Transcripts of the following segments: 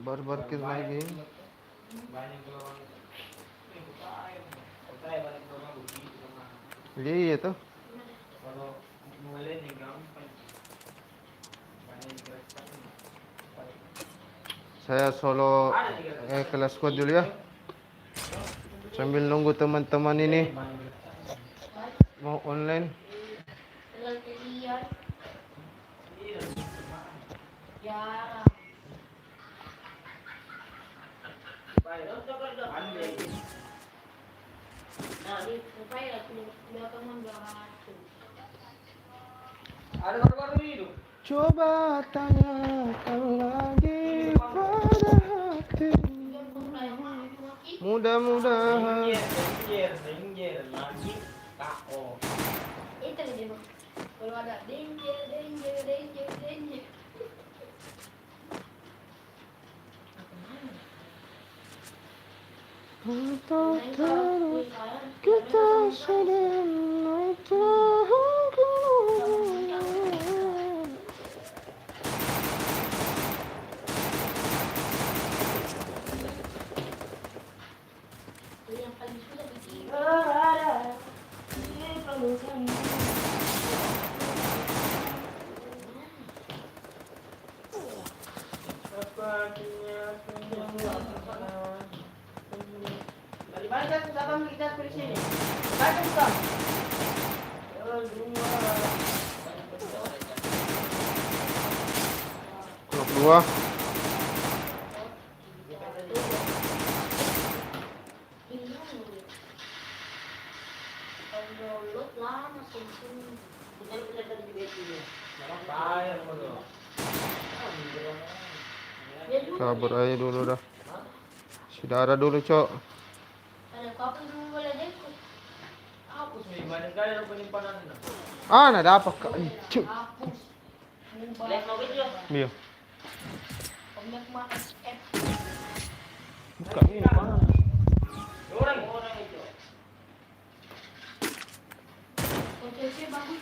Baru-baru kita lagi. Iya tuh. Saya solo kelas squad dulu ya. Sambil nunggu teman-teman ini mau online. Coba tanyakan lagi pada hati. Mudah-mudahan. Itu dia bang. Kalau ada danger. Untuk terus kita sedang terhanggu. Yang paling susah begini. Blok 2. Download lama sih. Kabur aja dulu dah. Si Dara dulu, Cok. Ada kapan dulu boleh deh? Ah, nada apa kak? Cuk. Hapus. Iya. Banyak makan F. Buka ini mana? Konsepnya bagus.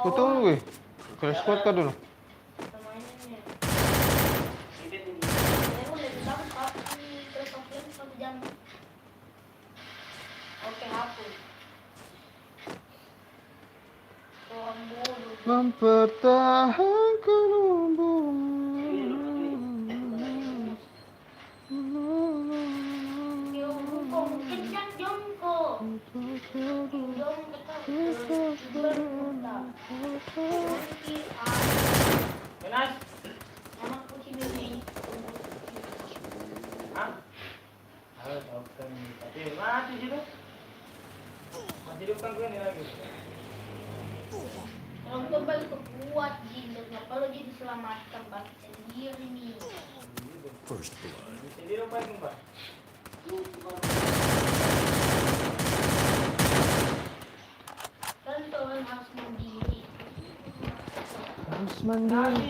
Kau tunggu, kelas squad kah dulu? Oke, hapus. Mempertahankan hubungan. Kencang jongko. Kalau kembali ke kuat jinnya, kalau dia diselamatkan balik sendiri nih. First blood. Kan tuan harus mandiri. Harus mandiri.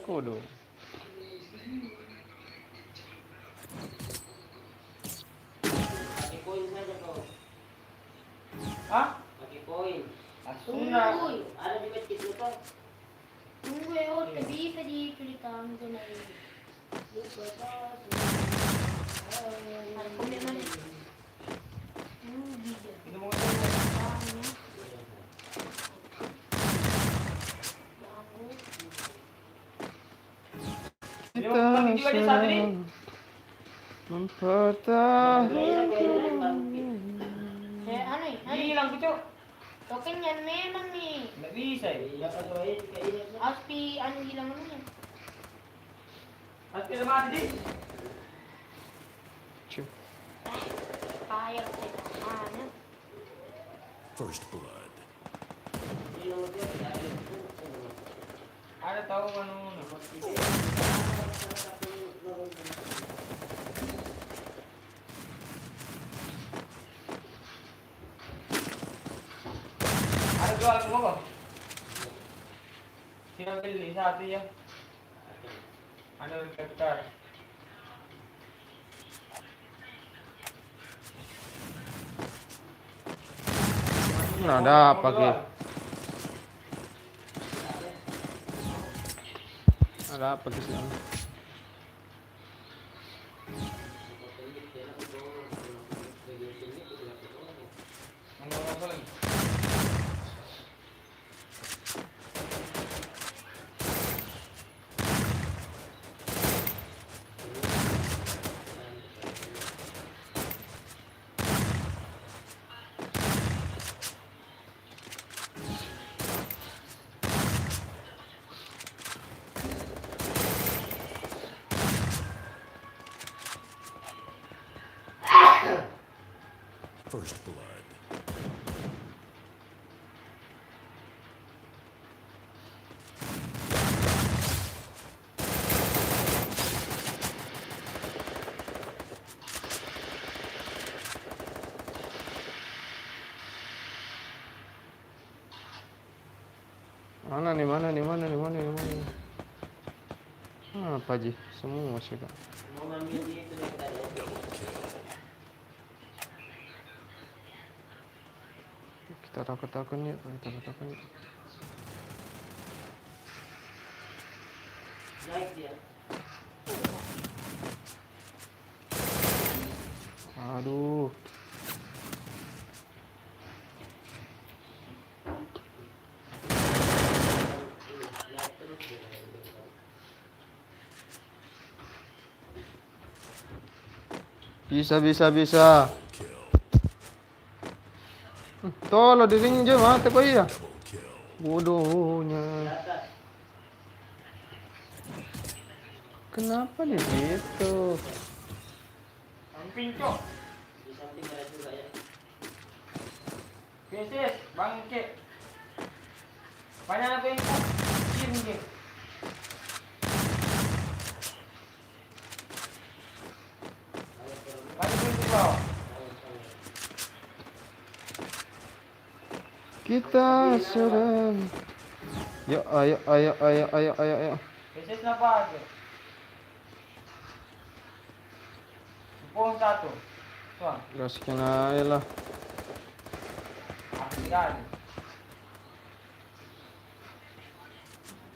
Kodo. Tunggu ya, bisa ditulikan ke naik. Kita sedang mempertahankan. Hilang kucuk. Tokennya memang nih. Nggak bisa ya. Aspi anu hilang anunya. Pasti ada mati. Cuk. Kayak mana? First blood. Ada tahu anu. Ada jual semua kok. Sino beli satu ya? Ada rektor. Ada apa ki? Ada apa ki sih? First blood. Mana nih, mana nih, mana nih, mana nih, mana nih. Apa Ji? Semua sih kak. Kita takut-takut nih, kita takut nih. Aduh. Bisa. Tolong dirinya mati kok iya. Bodohnya. Kenapa di situ? Samping cok. Krisis, bangke. Banyak apa yang kecil ni? Lagi pintu kau. Kita serang. Yuk, ayo. Krisis kenapa aja? Pohon satu. Tuan, Gaskan aja lah. aku sekali.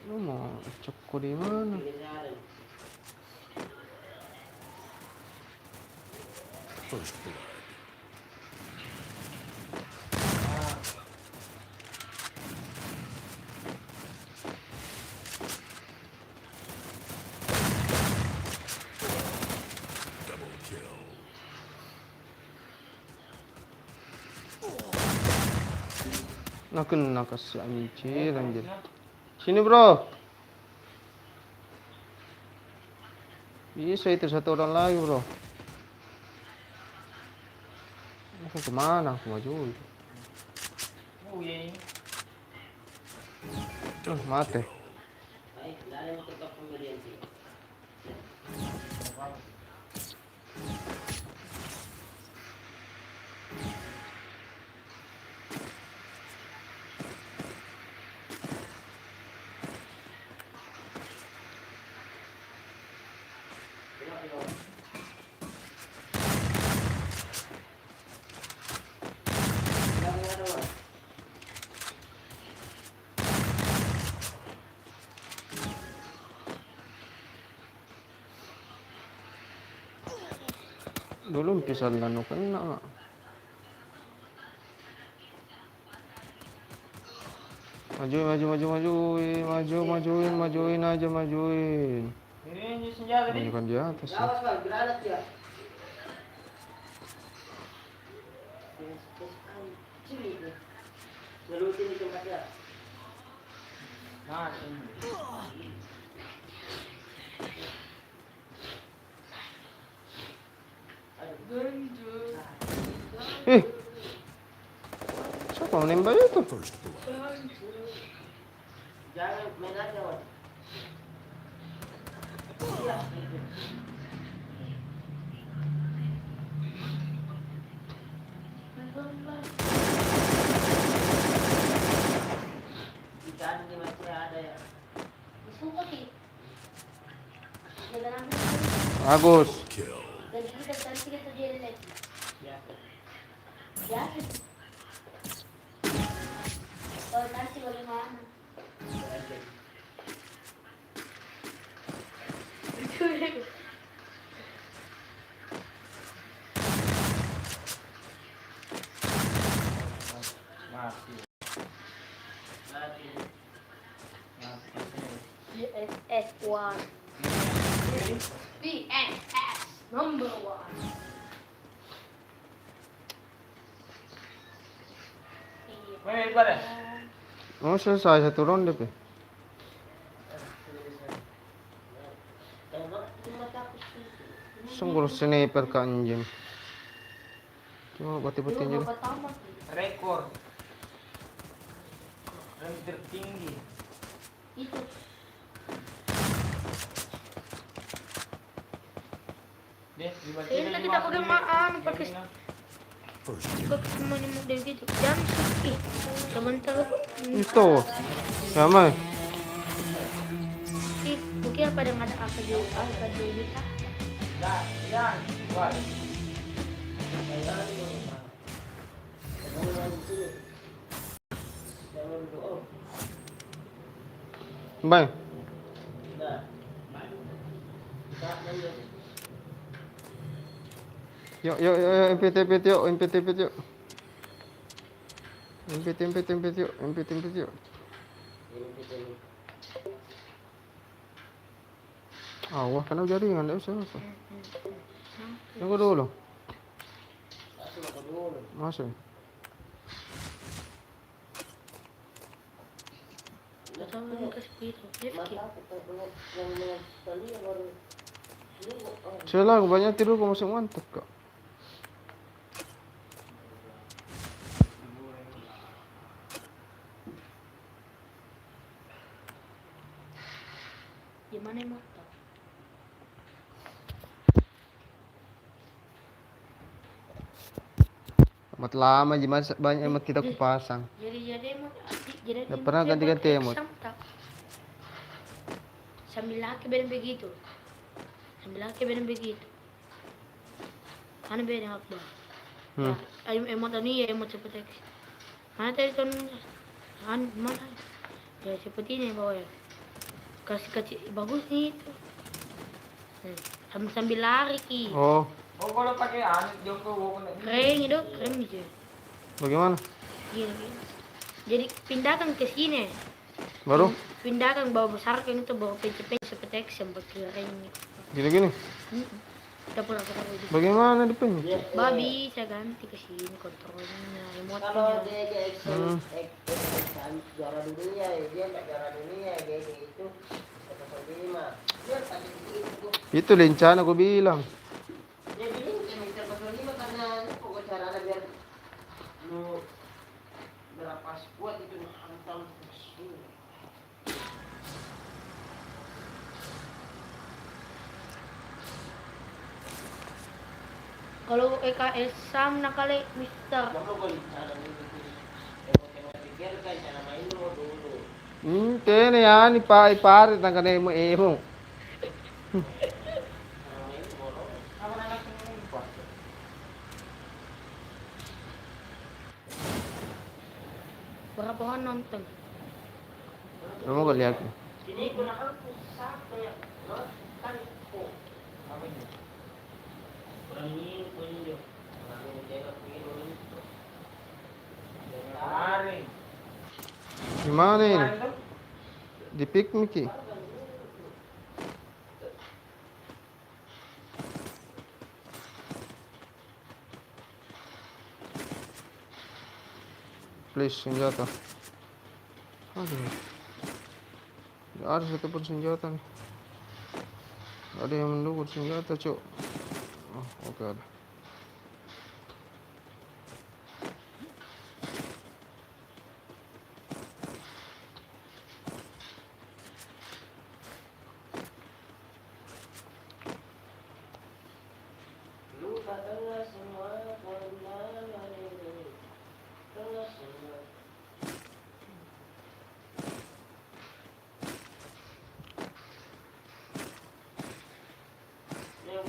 Lu mau ceko di mana? First blood. Double kill. Nah kena kasih anjir. Sini bro. Bisa itu satu orang lagi bro. Aku kemana? Aku maju. Uye. Mati. Dulu pisah lano kena nggak? Majuin aja. Ini senjata ni. Bukan di atas ya. Awas bang, granat ya. Sini nih. Ngelutin di tempatnya. Nah, ini. Siapa menembak itu? First blood. Jangan main aja, Wan. Di kanan ni masih ada ya. Suka sih. Jaga namin. Bagus. Kill. Lagi kita nanti kita jadi lagi. Biasa. Ya. Kalau nanti bagaimana? Mati. Nanti. VSS1. VSS number 1. May iba rin. Oh, selesai satu ronde, Pe. Cuma takut sih. Sungguh sniper ka anjing. Cuma bati-bati Dulu aja. berapa tamat? Rekor. Rem tertinggi. Itu. Deh, dibaca Ini dari kita masuk pakai dulu. maan, pakai Gini, nah. First kok semuanya model gitu. Jangan sih. Sebentar. Itu. Sama. Ih, mungkin apa yang ada apa di kita? Dah, yan. Buat. Bang. Yuk, yuk, yuk, yuk, MPT, MPT, yuk, MPT, MPT, yuk. MPT, MPT, MPT, yuk, MPT, MPT, yuk. Wah, kena jaringan, tak usah, usah. Tunggu dulu. Masuk. Atau kasih itu. Rifki. Saya lah, banyak tidur kau masih mantap kok. Gimana emang? Amat lama, gimana banyak emot kita kupasang. Jadi emang jadi Nggak pernah ganti-ganti emot. Sambil laki beda begitu. Sambil laki beda begitu. Mana beda apa? Ya, ayo emot ini ya emot seperti itu. Mana tadi kan mana? Ya seperti ini bawah ya. Kasih bagus nih itu. Sambil lari ki. Oh, Oh, kalau pakai anit jongkok, wong kena. Keren itu, keren gitu. bagaimana? Gini. Jadi pindahkan ke sini. Baru? Pindahkan bawa besarkan itu bawa PC seperti X yang berkeliling. Gini-gini? Kita pulang gitu. Bagaimana dipencet? Babi saya ganti ke sini kontrolnya, Kalau emotnya. dia action juara dunia ya, dia nggak juara dunia ya, dia itu 105. Dia tadi itu Itu lencana aku bilang. dia bilang kilometer 105 karena pokok cara ada biar lu berapa squad itu antam. Kalau EKS sam nakali Mister. Kamu kalau cara itu pikir kan cara main lu dulu. Kene yan, ipare tangka na emo. Cara main bola. Apa anak ini lupa? Berapa pohon nonton? Kamu kau lihat. Sini ko nakapusap kaya no kan ko. Apa ini? Kurang ini ko niyo. Ano jaga piro rin. Kemarin. Gimana ini? Kemarin tuh, Di piknik ki. Please, senjata. Aduh. Tidak ada satupun senjata nih. Ada yang mendukung senjata, cok. Oh, oke ada.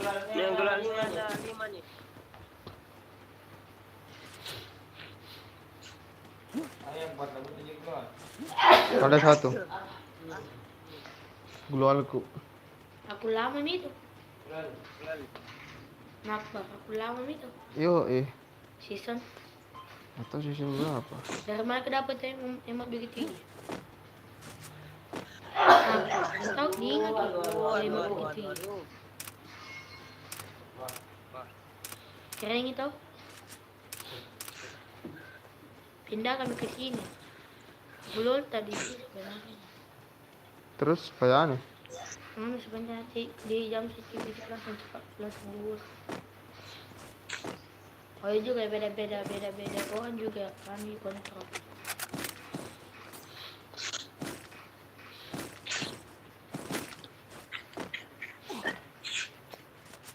Triangularnya ada 5 nih. Ayo buat lagu 7 gol. Ada satu. Gulualku. Aku lama itu. Gol. Kenapa? Aku lama itu. Yo Season. atau season berapa? Dari mana kedapet emak begitu tinggi? Tahu diingat emak begitu tinggi. Keren itu. Pindah kami ke sini. Belum tadi sebenarnya. Terus kayak aneh. Sebenarnya di jam CCTV langsung cepat langsung dulu. Oh iya juga beda pohon juga kami kontrol.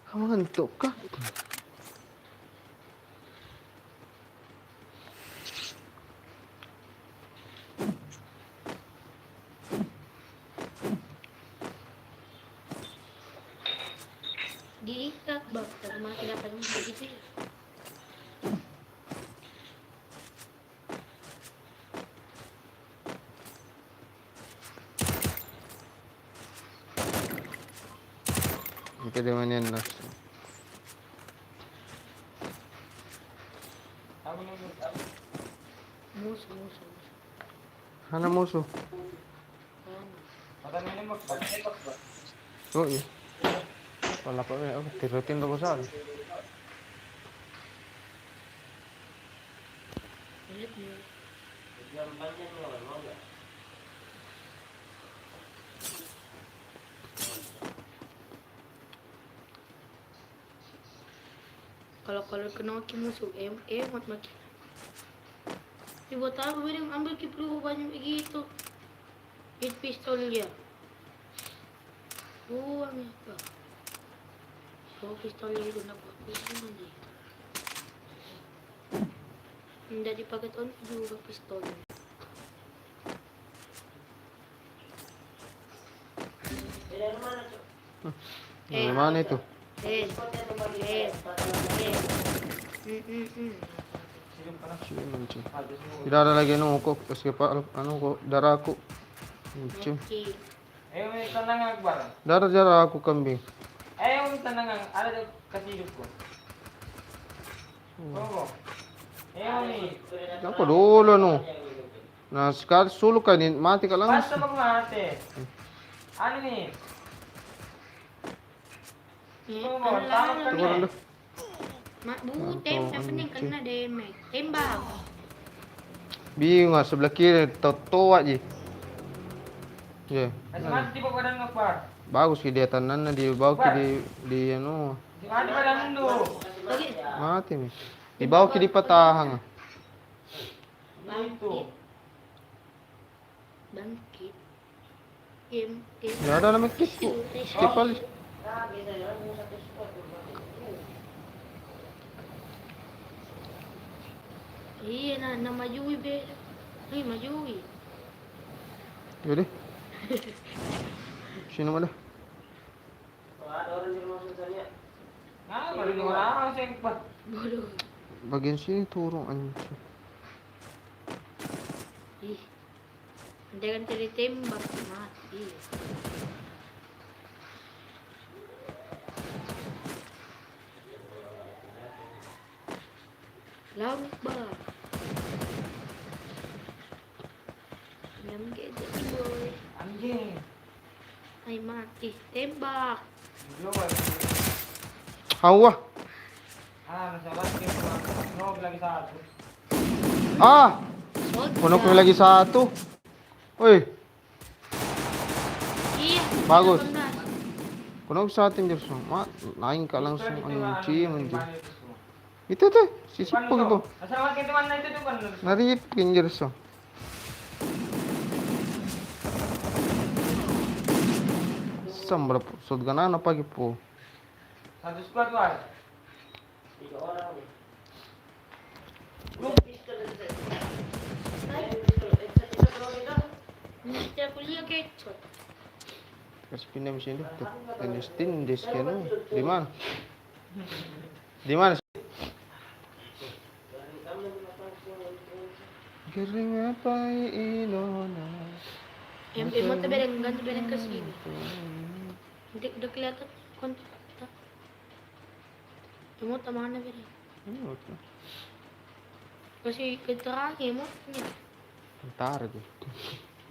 Kamu ngantuk kah? Diikat bang, dari mana dapat begitu ya? Kita di mana nas? Aku nunggu. Musuh. Hana musuh. Mata minum bak. Oh iya. Kalau apa ya? Oh, tirutin tuh besar. Lihat nih. Jam panjang mau enggak? Kalau kena musuh, emot makin. Buat apa bang ambil peluru banyak begitu? Hit pistol dia. Buang ya pak. Pistol itu nak buat pistol dia. Tidak dipakai tahun juga pistol. Dari mana, Cok? Dari mana itu? Sirum kana. Tidak ada lagi kok keskipal kok darahku. Cim. Ayo may tanang Akbar. Darah aku kambing. Ayo may tanang ada kasih hidup ko. Oh. Ayo nih. Apa dulu Nah sekarang sulu kan mati ka Basta langsung. magmahati. Ano nih? Siguro Alah, dah. mak butem, yang penting kena damage. Tembak. Bingung sebelah kiri tua aja. Ya. Kasi mati pa badan Akbar. Bagus ki dia tanannya di bawah ki di Di mati badan dulu. Lagi. mati nih. Di bawah ki di patahang. Itu. Bangkit. Ya ada nama skip kali. Iya na majui be. Majui. Yaudah. Sini mana? Ada orang di rumah susahnya. Nah, baru orang sa Akbar. Bodoh. Bagian sini turun anjir. Ih. Nanti kan ditembak mati. Laut bah. Yang gadget boy. Anjing. Ay mati. Tembak. Global. Hawa. Nasa basket ko. Nog lagi satu. Ah, Soldier. puno ko lagi satu. Woi, Iya. Bagus. 18. puno ko sa atin Jerso. Naing ka langsung anjing. Itu. Itu tuh, si sipog itu. Nasa basket man na ito tuh kan. Narip kin Jerso. Sambal sud ganana pagi po. Satu squad wal. 3 orang nih. Mesti aku lihat gadget. Kasih pindah mesin itu. Tindis kan. Di mana? Di mana? Kering apa Ilona? Yang emot tuh ganti bedeng ke sini. Nanti udah kelihatan kontak. Emot mana bedeng? Kasih keterangan emotnya. Ntar tuh.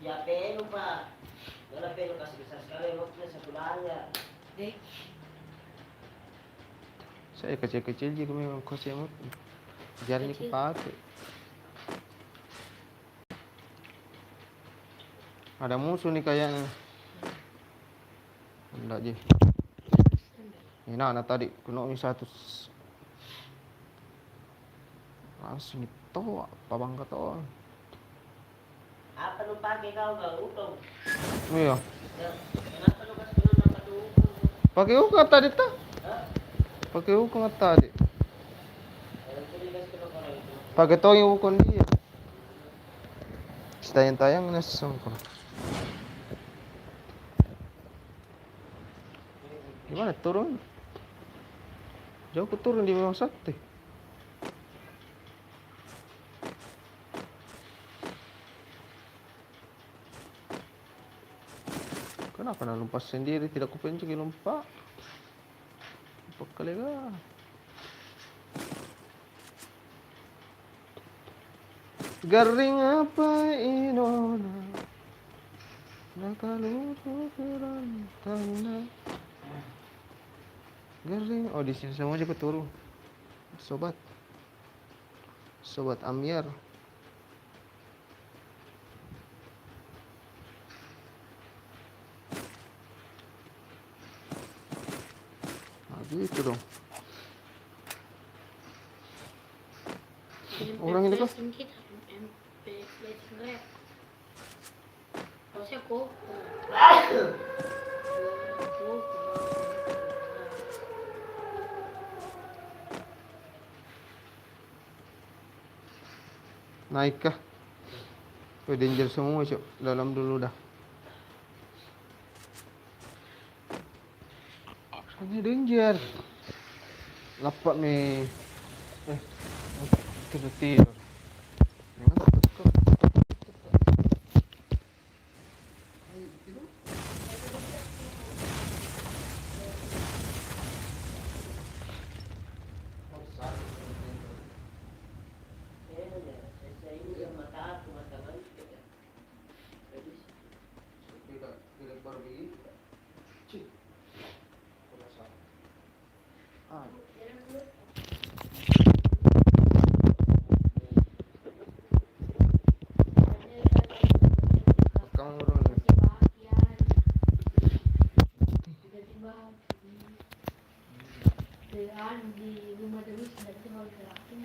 Ya pelo pak. Wala pelo kasi besar sekali emotnya satu layar. Deh. Saya kecil-kecil juga memang kasih emot. Jarnya Kecil. kepake. Ada musuh nih kayaknya. Enggak je. Ini anak tadi kena ini satu. Langsung itu apa bangga toh? Apa lu pakai kau gak utong? Iya. Ya, kenapa lu kasih dulu nama tuh utong? Pakai ukang tadi tak? Hah? Pakai ukang tadi. Itu dikasih ke orang itu. Pakai toy ukang dia. Tayang-tayang nasi songkol. Gimana turun? Jauh ke turun di Memang Sakti. Kenapa nak lumpas sendiri? Tidak kupencet lompat. Lupa kali lah. Garing apa Inona? Nakaluto kerantana. Garing. Oh di sini semua juga turun. Sobat Amir. Nah, gitu dong. Orang ini kok? Harusnya kok. Naik kah? Danger semua cok. Dalam dulu dah. Ini danger. Lapak nih. Tidur. Saya ini yang mata aku mata manis ya. Tidak baru begitu. Cik. Kamu urun. Di rumah terus dari mau gerakin.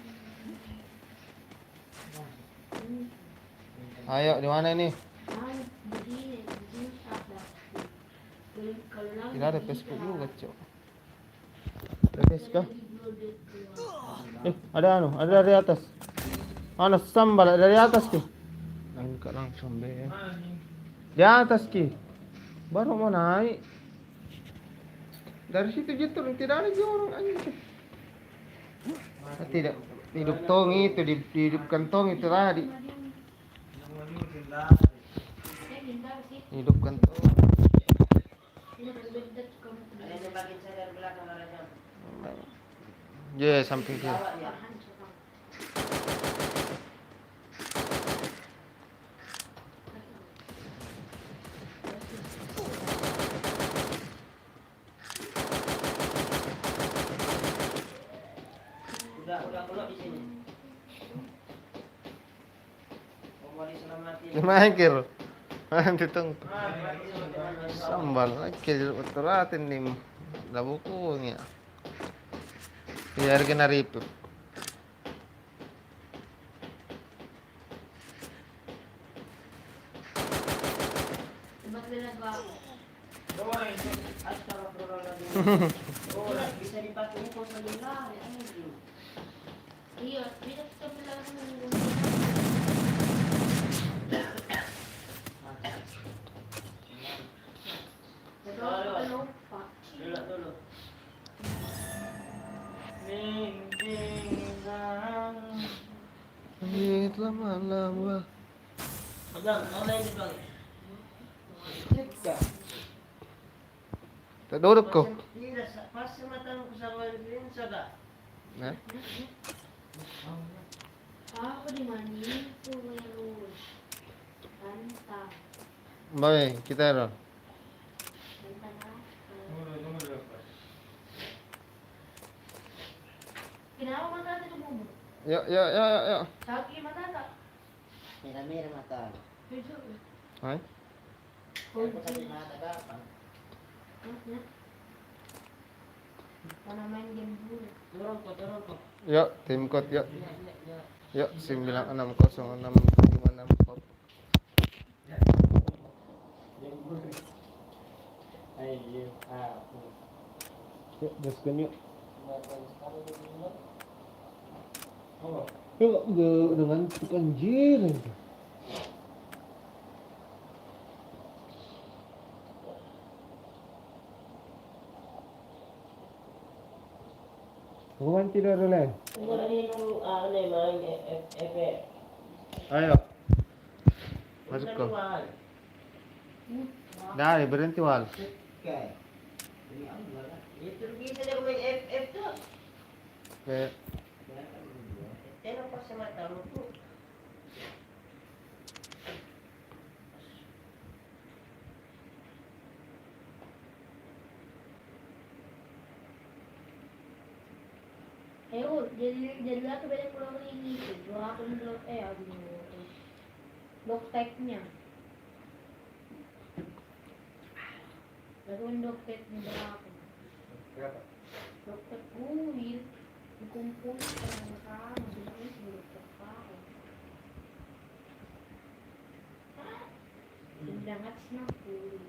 Ayo di mana ini? Begini ada. Kalau Tidak ada Facebook juga cok. Ada Facebook? Ada dari atas. Sambal dari atas ki. Angkat langsung be. Di atas ki. Baru mau naik. Dari situ jatuh tidak ada orang anjing. Tidak hidup tong itu dihidupkan tong itu tadi. Hidupkan tong. Ada yang bagian saya dari belakang arahnya. Ya samping kiri. Udah keluar di sini. Mau diselamatin. Gimana nanti tong sambal lagi utaratin nih labukunya biar kena ripip Bisa dipakai untuk sendiri. Iya, bisa kita bilang lupa. Dulu. Ding ding dang. Langitlah malam wah. Bang, mau main di bang. Tadurog ko. Tidak, pas mata ko sa walin sada. Nah, Ako di mani ko meron. Kanta. bae, kita ro. Kanta na. Kinawa mata ito mo. Yuk. Sabi mata ta. Mira mata. Video. Hai. Ako sa mata ka. Karena main game dulu. Turun ko. Yuk, tim code yuk. Ya. Yuk, 960656. Ayo, Yuk, gaskan yuk. Oh, Yuk, dengan anjir. Huwag tidak relay. wala nito ano main epe. Ayo. Masuk ko. Dari, berhenti wal. Okay. Itu bisa dia main FF tuh. Oke. Tengok pas sama tamu tuh. Jadi aku beda pulang ini. Dua akun blok aduh. Blok tagnya. Gagawin blok tagnya berapa? Berapa? Blok tag kulit. Dikumpul sama terus blok tag ako. Sindangat na kulit.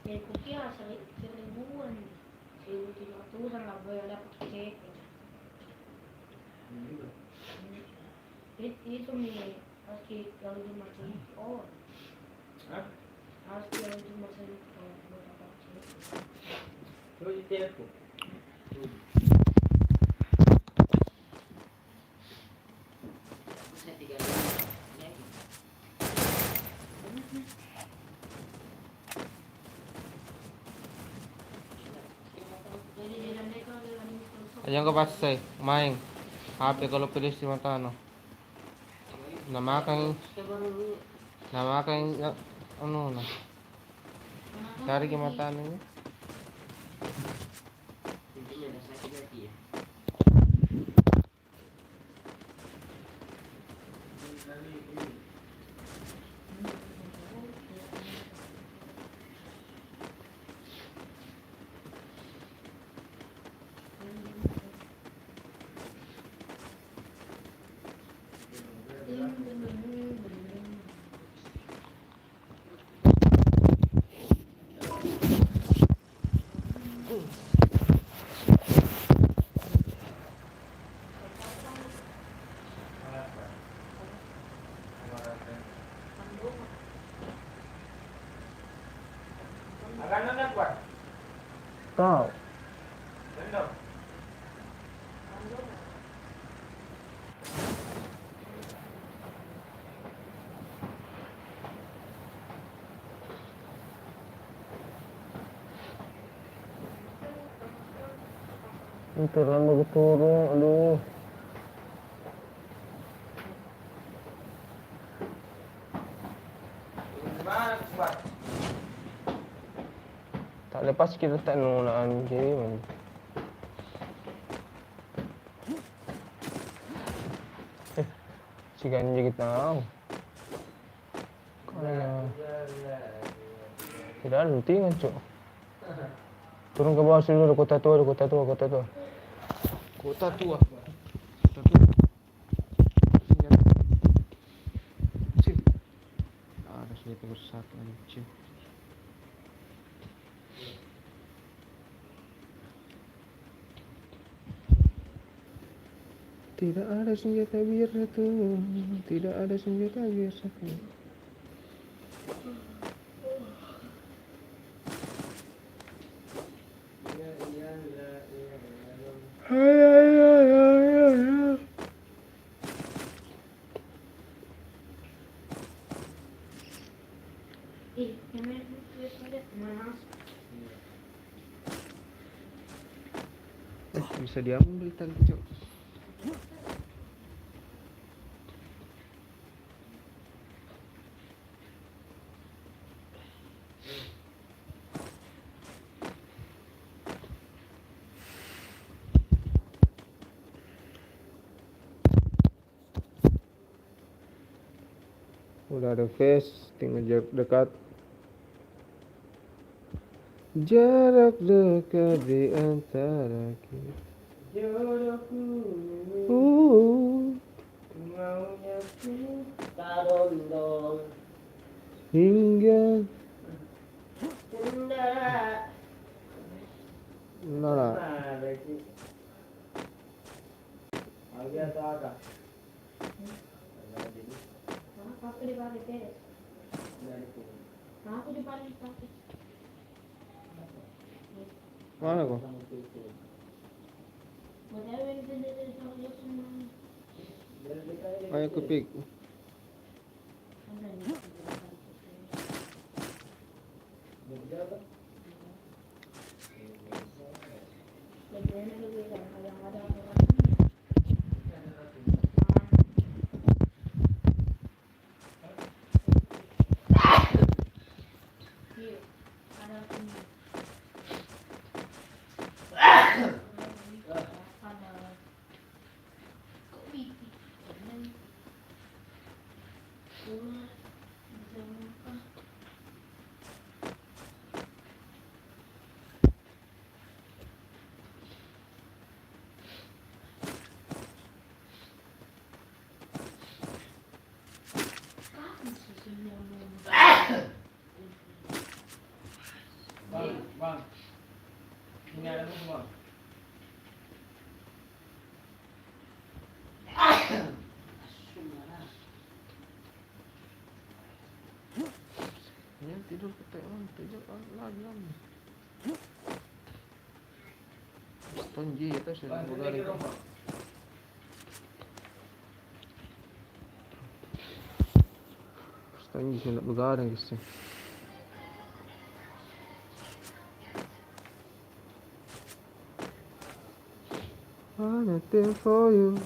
Jadi kukira sa ribuan. Saya tinatusan lah boy ada pakai cek. Itu nih harus kalau cuma oh harus kalau cuma buat apa sih Terus itu aku. Saya 3 jadi jalan mereka dalam itu Ayan ka pa say, maing. Happy kalau pilis si mata no. Namakan ano na. Cari ke mata niya. Intinya dah sakit hati ya. Kau. Turun bagus turun, aduh. Tak lepas kita tak nunaan je man. Sigan je kita tahu. Kalau tidak ada tinggal cuk. Turun ke bawah dulu, kota tua. Kota tua. Cik. Ada senjata besar anjing. Tidak ada senjata biar satu. Tidak ada senjata biar satu. Bisa diambil tadi, Cok. Udah ada face, tinggal jarak dekat. Jarak dekat di antara kita. Jodohku maunya kita dondong Hingga Cendera Nala. ada sih lagi atau apa? Aku dipakai beres. Aku dipakai. Mana kok? Whatever it is, Ayo ke pick. Bang. Ini ada semua. Ya tidur ketekan, tidur lagi kan. Tonji itu sudah Bang, begaring. ini rumah. Tonji sudah begaring guys. Anything for you.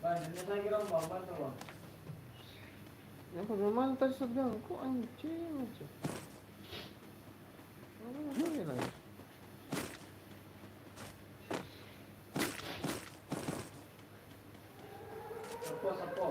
Bang, ini saya kira mau bantu bang. Ya bagaimana tadi sedang kok anjing aja. Mana lagi? Sapo.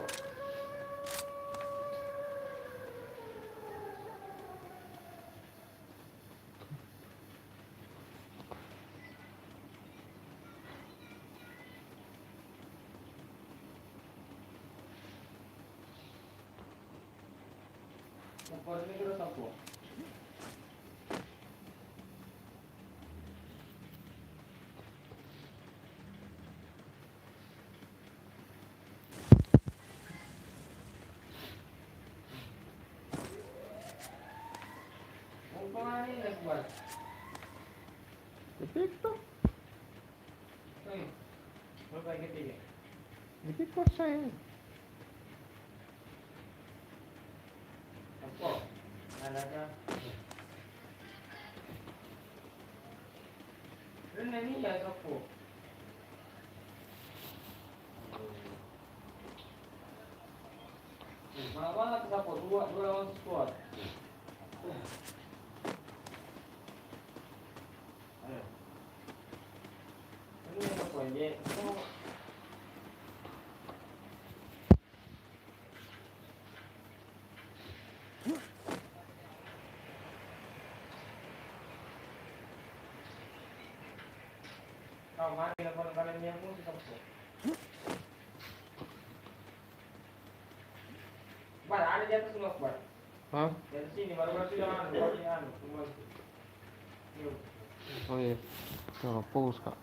Sapo ini kira sapo. Umpama ini nak buat. Dipik tuh, Berapa ketiga? dipik kok saya. Sapo. Ada. Ini ya sapo. Mana banget sapo? Dua lawan squad. Ayo. Ini yang sapo aja. Kau mari lawan kalian yang musuh sapo. Bar, ada di atas semua, Bar. Hah? Dari sini baru sudah semua. Yuk. Oh iya. Coba pause kak.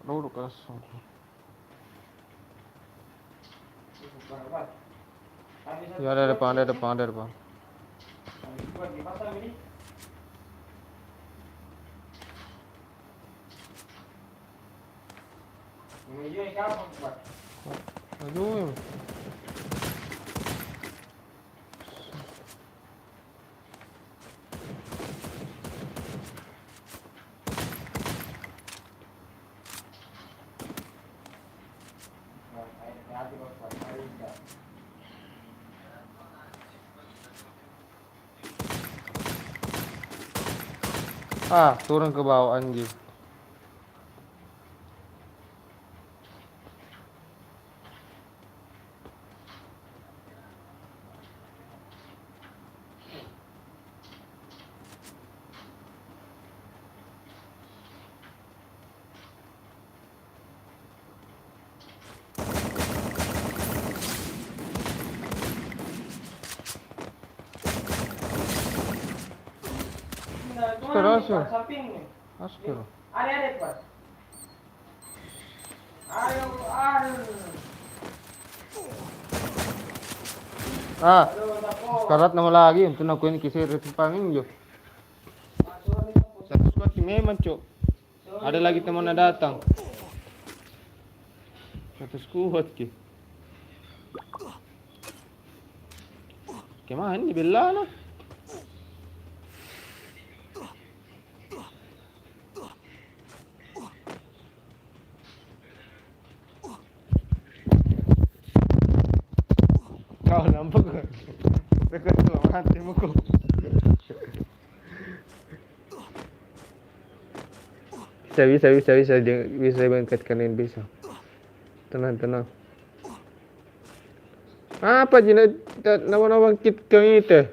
Duduk langsung. Bar. Habis Ya ada depan, ada depan, ada depan. Habis kuat dipasang ini. Menuju yang kapan kuat? Aduh. Hati-hati kuat. Ah, turun ke bawah anjing. Terus. Samping nih. Askar. Ada kuat. Ayo, aduh. Ah, Aduh, tapo. karat nama lagi. Untuk aku ini kisah itu pangin jo. Satu squad memang cok. Ada lagi teman yang datang. Satu squad ki. Kemana ini bela no? Kau nampak kan? Dekat tu mati muka. Bisa mengangkatkan ini bisa. Tenang. Apa jenis nama kit kami itu?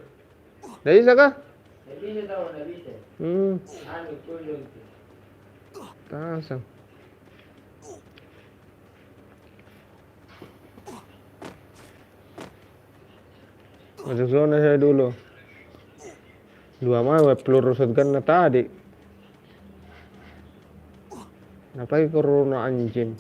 Dah bisa kah? Bisa tahu, dah bisa. Anu kulung. Tasang. Masuk zona saya dulu. Dua mah peluru shotgun na tadi. Apa corona anjing?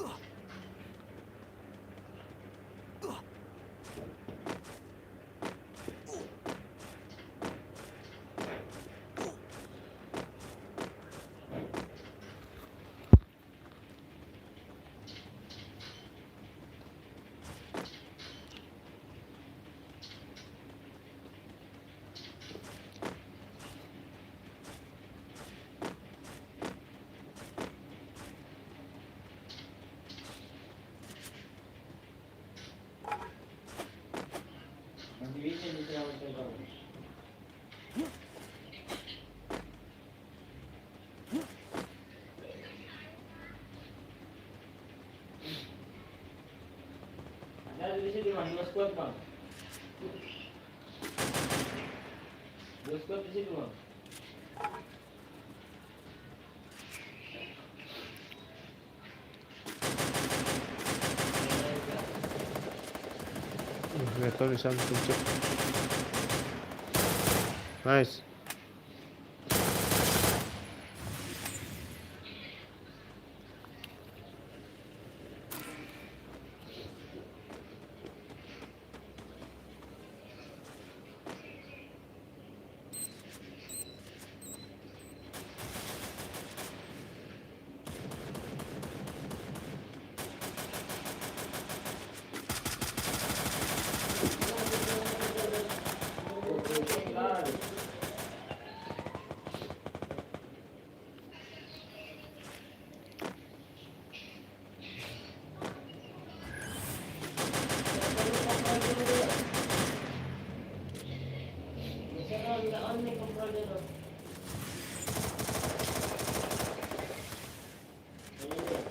Bisa tahu. Ada di sini Bang, 2 squad Bang. 2 squad di sini Bang. Betul di samping cok. Nice.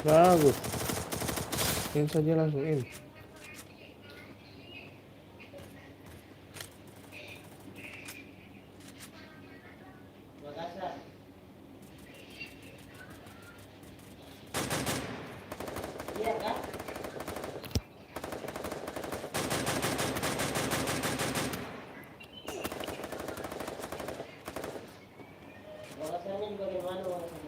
Bagus. In saja langsung in. Makassar. Iya kan? Makassarnya juga di mana Makassar?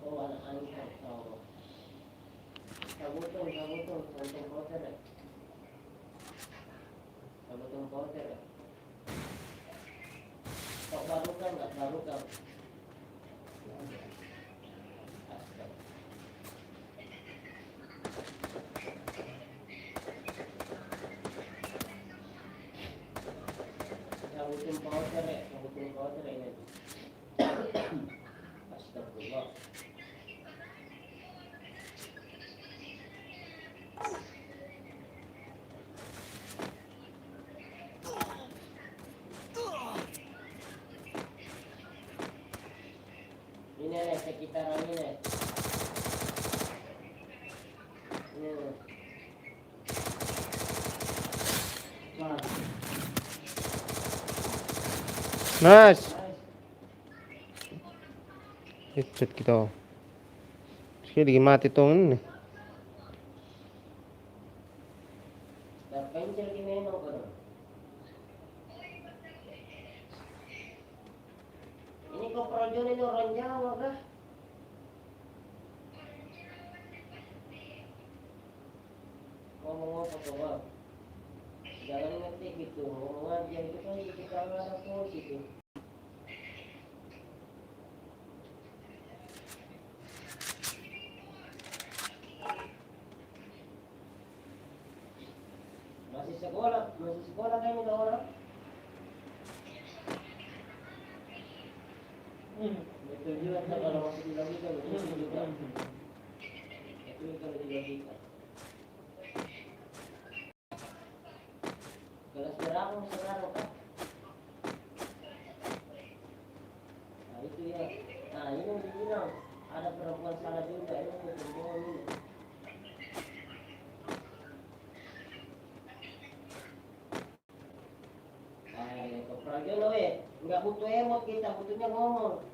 Oh, anak-anak tahu. Sabutong powder eh. Sabutong powder eh. Kok barukan nggak barukan? Sabutong powder ini. Astagfirullah. Ini nih sekitaran ini. Ini. Wah. Nice. Headshot kita. Sige, di mati tong ini. Pencil gini no ko. Ini kok projo ni orang Jawa kah? Ngomong apa tuh bang? Jangan ngetik gitu, ngomong aja itu kan kita nggak positif. Masih sekolah kan ini orang? Betul juga kan kalau masih di logika betul juga. Itu kalau di logika. Kelas berapa sekarang kan? Nah itu ya. Nah ini yang dibilang ada perempuan salah juga ini perempuan ini. Prajono nggak butuh emot kita, butuhnya ngomong.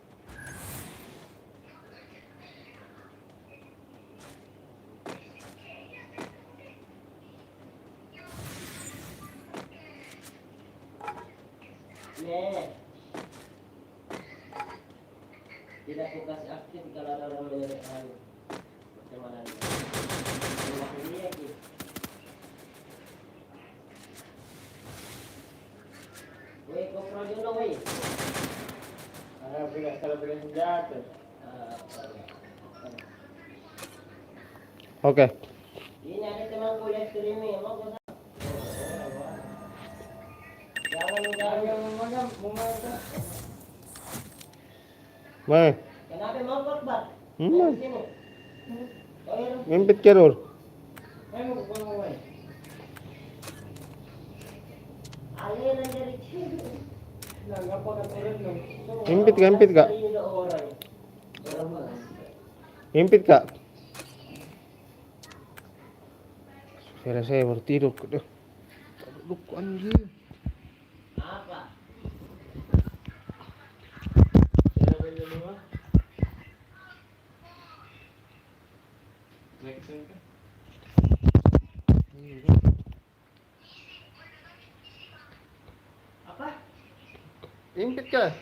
Nih, tidak aku kasih aktif kalau ada orang menyerang kami. Macam mana nih? Terima kasih ya, Ki. Woi, kau Prajono, woi. Kalau beli senjata. Oke. Ini ada temanku live streaming, mau kau tak? Jangan Mengapa? Mana? Kenapa mau kau Akbar? Hmm. Di sini. Oh, iya. Ngimpit ka Rol. Ayo mau. Alin ang dari sini. Ngimpit ka. Ngimpit ka. Saya baru tidur. Duduk anjing. Apa? Apa? Ngimpit ka.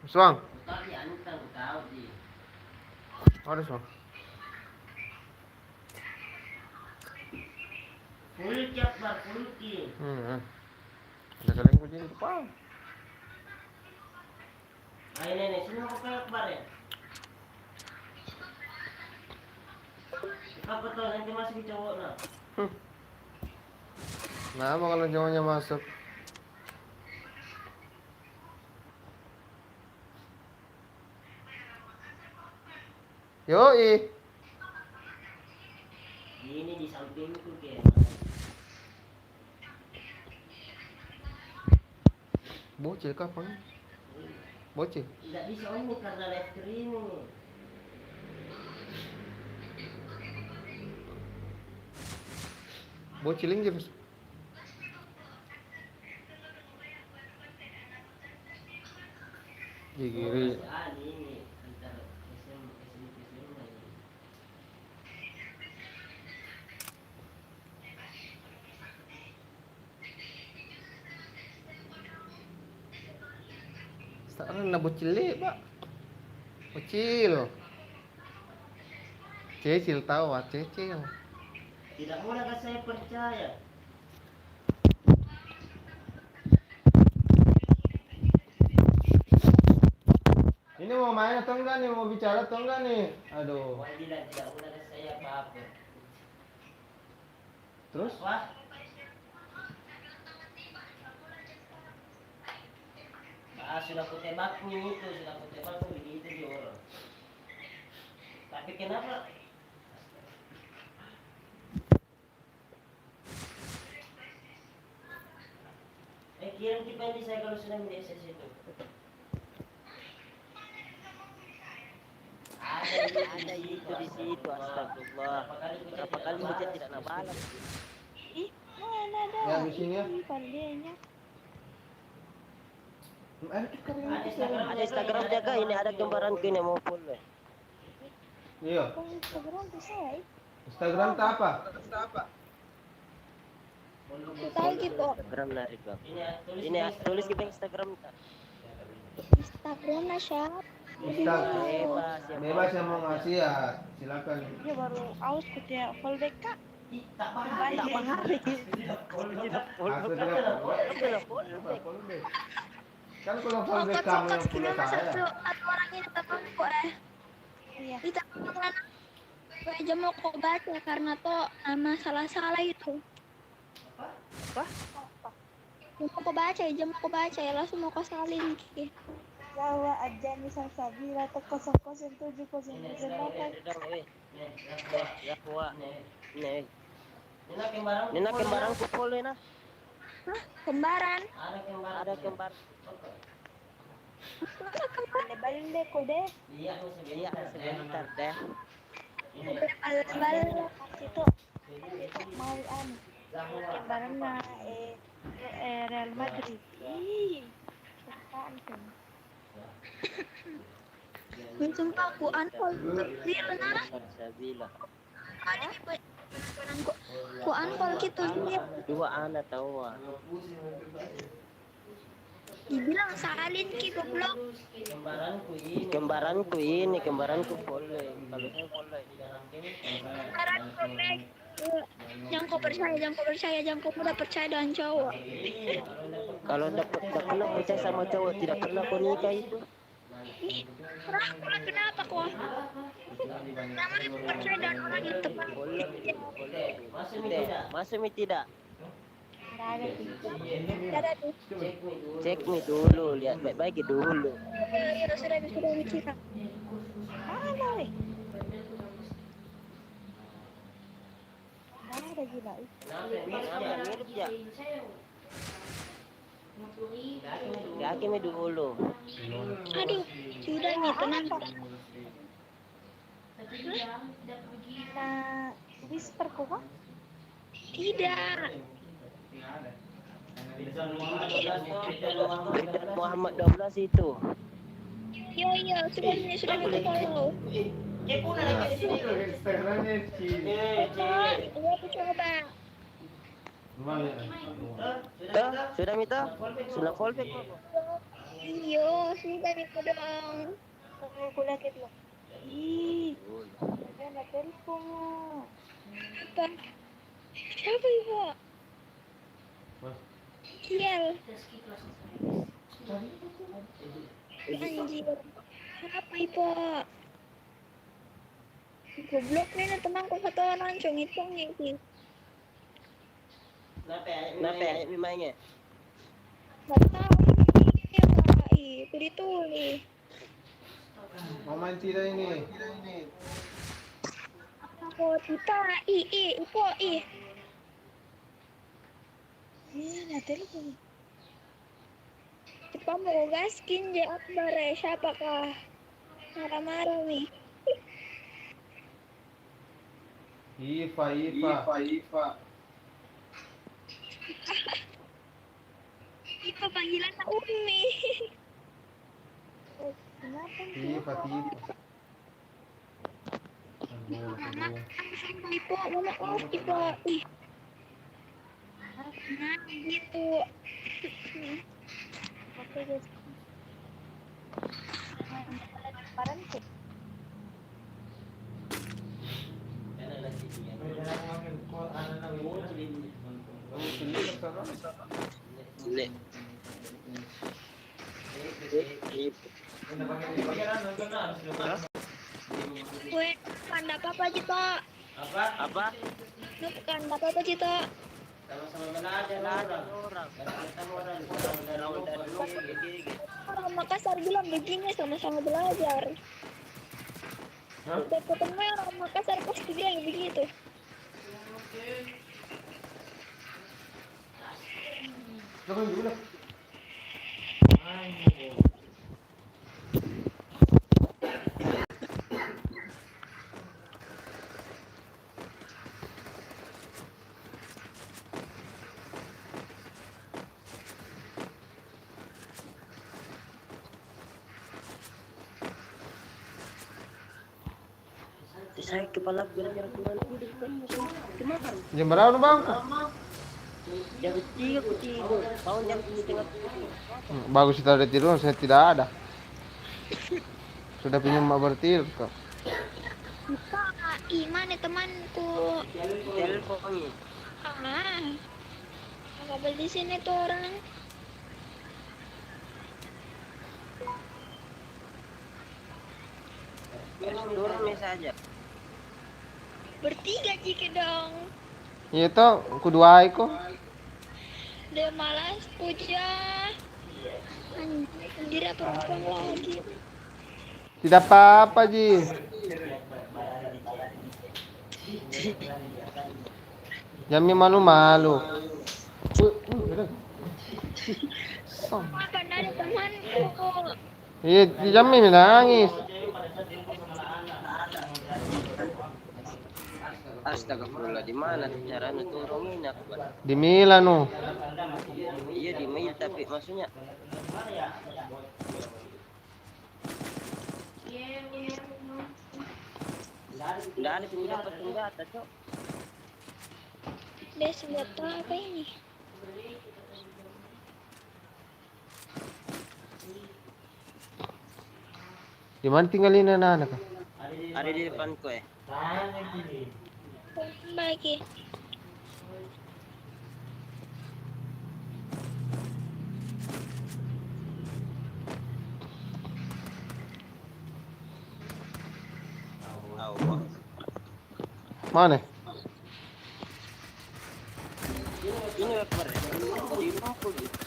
Swang. Tapi antang kau di. Ada Swang. Full cap bar, full kill. Ada galing ko dito pa. Ay, nene, sino ko kayo Akbar ya? Ikaw pa to, nanti masuk cowok na. Nama kalau cowoknya masuk. Yoi. Ini di sampingku kayak. Bocil kapan? Bocil. Tidak bisa ini karena live streaming. Bocil injir. Gigi. Ini antara SMP SMA ini. Sekarang na bocil Pak. Bocil. Cecil tawa, Cecil. Tidak mudah saya percaya. Ini mau main atau enggak nih? Mau bicara atau enggak nih? Aduh. Wah, tidak mudah saya apa-apa. Terus? Wah, sudah kutembak itu, sudah kutembak begitu dia orang. Tapi kenapa? Kirim kipas saya kalau sudah di SS itu. Ada itu di situ, astagfirullah. Berapa kali baca tidak nak balas. Ih, mana ada? Ya, di sini ya. Ih, pandainya. Ada Instagram jaga ini, ada gambaran ini mau follow. Iya. Kok Instagram bisa ya? Instagram tak apa? Aku tahu gitu. Instagram narik bang. Ini tulis kita Instagram tak? Instagram lah siapa? Bebas ya. Bebas yang mau ngasih ya, silakan. Dia baru aus kutia fallback kak. Tak bahari. Tidak Aku follow. tidak follow back. Kan kalau follow back kamu yang follow saya. Satu orang ini teman kok Iya. Kita mana? Gue aja mau kok baca karena tuh nama salah-salah itu. Apa? Mau kok baca aja mau kok baca ya langsung mau kok salin ki. Jawa aja misal Sabila atau 00708. Nina kembaran ku follow na. Hah? Kembaran? Ada kembar. Lebalin deh kode. Iya, sebentar deh. Bal itu mau kembaran na Real Madrid. Ih, apaan kan? Sumpah aku unfollow real na. Sabila. Ada ku unfollow gitu dia. Dua anak tahu. Dibilang salin ki goblok. Kembaranku ini, kembaranku follow. Kalau saya follow Sekarang komik. Jangan kau percaya, jangan kau mudah percaya dengan cowok. kalau tak pernah percaya sama cowok, tidak pernah kau nikah itu. Ih, kenapa kok? Namanya percaya dengan orang yang tepat. Masuk tidak? Nggak ada tuh. Nggak ada tuh. Cek nih dulu, lihat baik-baik dulu. Ya, sudah bicara. Mana weh? Nggak ada gila. Mirip ya. Yakin dulu. Aduh, sudah nih tenang. Nah, whisper kok kak? Tidak. Berita Muhammad 12 itu. Iya, sudah kita follow. Instagramnya sih. Aku coba. Sudah minta? Sudah fallback kok. Iya, sudah nih dong. Aku lihat itu. Ih, ada telepon. Apa? Siapa ibu? Kiel. Anjir. Siapa ibu? Goblok nih temanku satu orang hitung nih. Kenapa ya memangnya? Gak tahu ini apa? Tulis. Mau main tidak ini? Aku kita ipo. Nah, telepon. Cepat mau gaskin je Akbar siapakah? Marah-marah nih. Iva. Ipa panggilan na Umi. Kenapa? Iva. Mama, Ipo, mama Ipo. Ih. Nah, gitu. Oke, guys. Kemarin tuh. Gue kanda apa Cito? Apa? Lu kanda apa Cito? Sama-sama belajar orang. Ketemu orang dari dulu gitu. Orang Makassar bilang begini sama-sama belajar. Udah ketemu orang Makassar pasti bilang begitu. Saya kepala gara-gara kurang udah kemakan. Jam berapa bang? Jam 3 aku tidur. Tahun jam 3:30. Bagus kita ada tidur, saya tidak ada. Sudah pinjam mak bertidur kok. Pak Iman ya temanku. Teleponnya. Kabel di sini tuh orang. Turun saja. Bertiga jika dong. Iya toh, kedua kok. Dia malas puja. Anjir perempuan lagi. Tidak apa-apa Ji. Jami malu-malu. Apa dari temanku? Iya, Jami menangis. Astagfirullah, di mana caranya turun ini aku? Di Milano. Iya di mail tapi maksudnya nggak ada yang dapat senjata cok. Dia senjata apa ini? Di mana tinggalin anak-anak? Ada di depanku Bagi. Mana? Ini Akbar.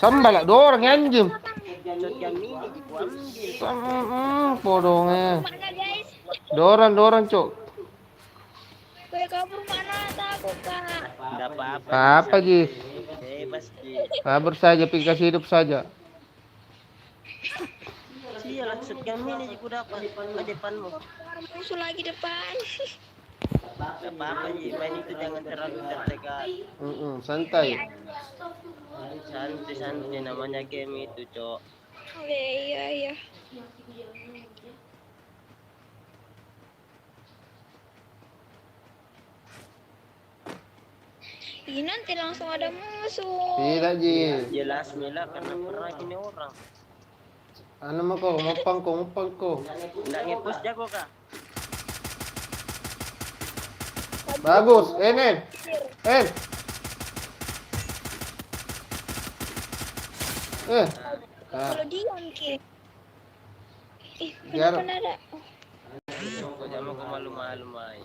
Sambalak dua orang anjing. Shotgun ini diambil. Podongnya. Mana guys? Dorang cok. Gue kabur mana takut kak? Nggak apa-apa. Apa Ji? Bebas Ji. Kabur saja, pikir hidup saja. Sialah shotgun ini aku dapat ke depanmu. Musuh lagi depan. Nggak apa-apa Ji. Main itu jangan terlalu tertekan. Santai. Santai namanya game itu cok. Oh iya. Ini nanti langsung ada musuh. Tidak Ji. Jelas Mila karena pernah gini orang. Ano mo ko? Ngupang ko. Nggak ngepus jago kak. Bagus, En. Kalau diam ki. Biar- Kenapa ada? Kok jamu kok malu-malu main.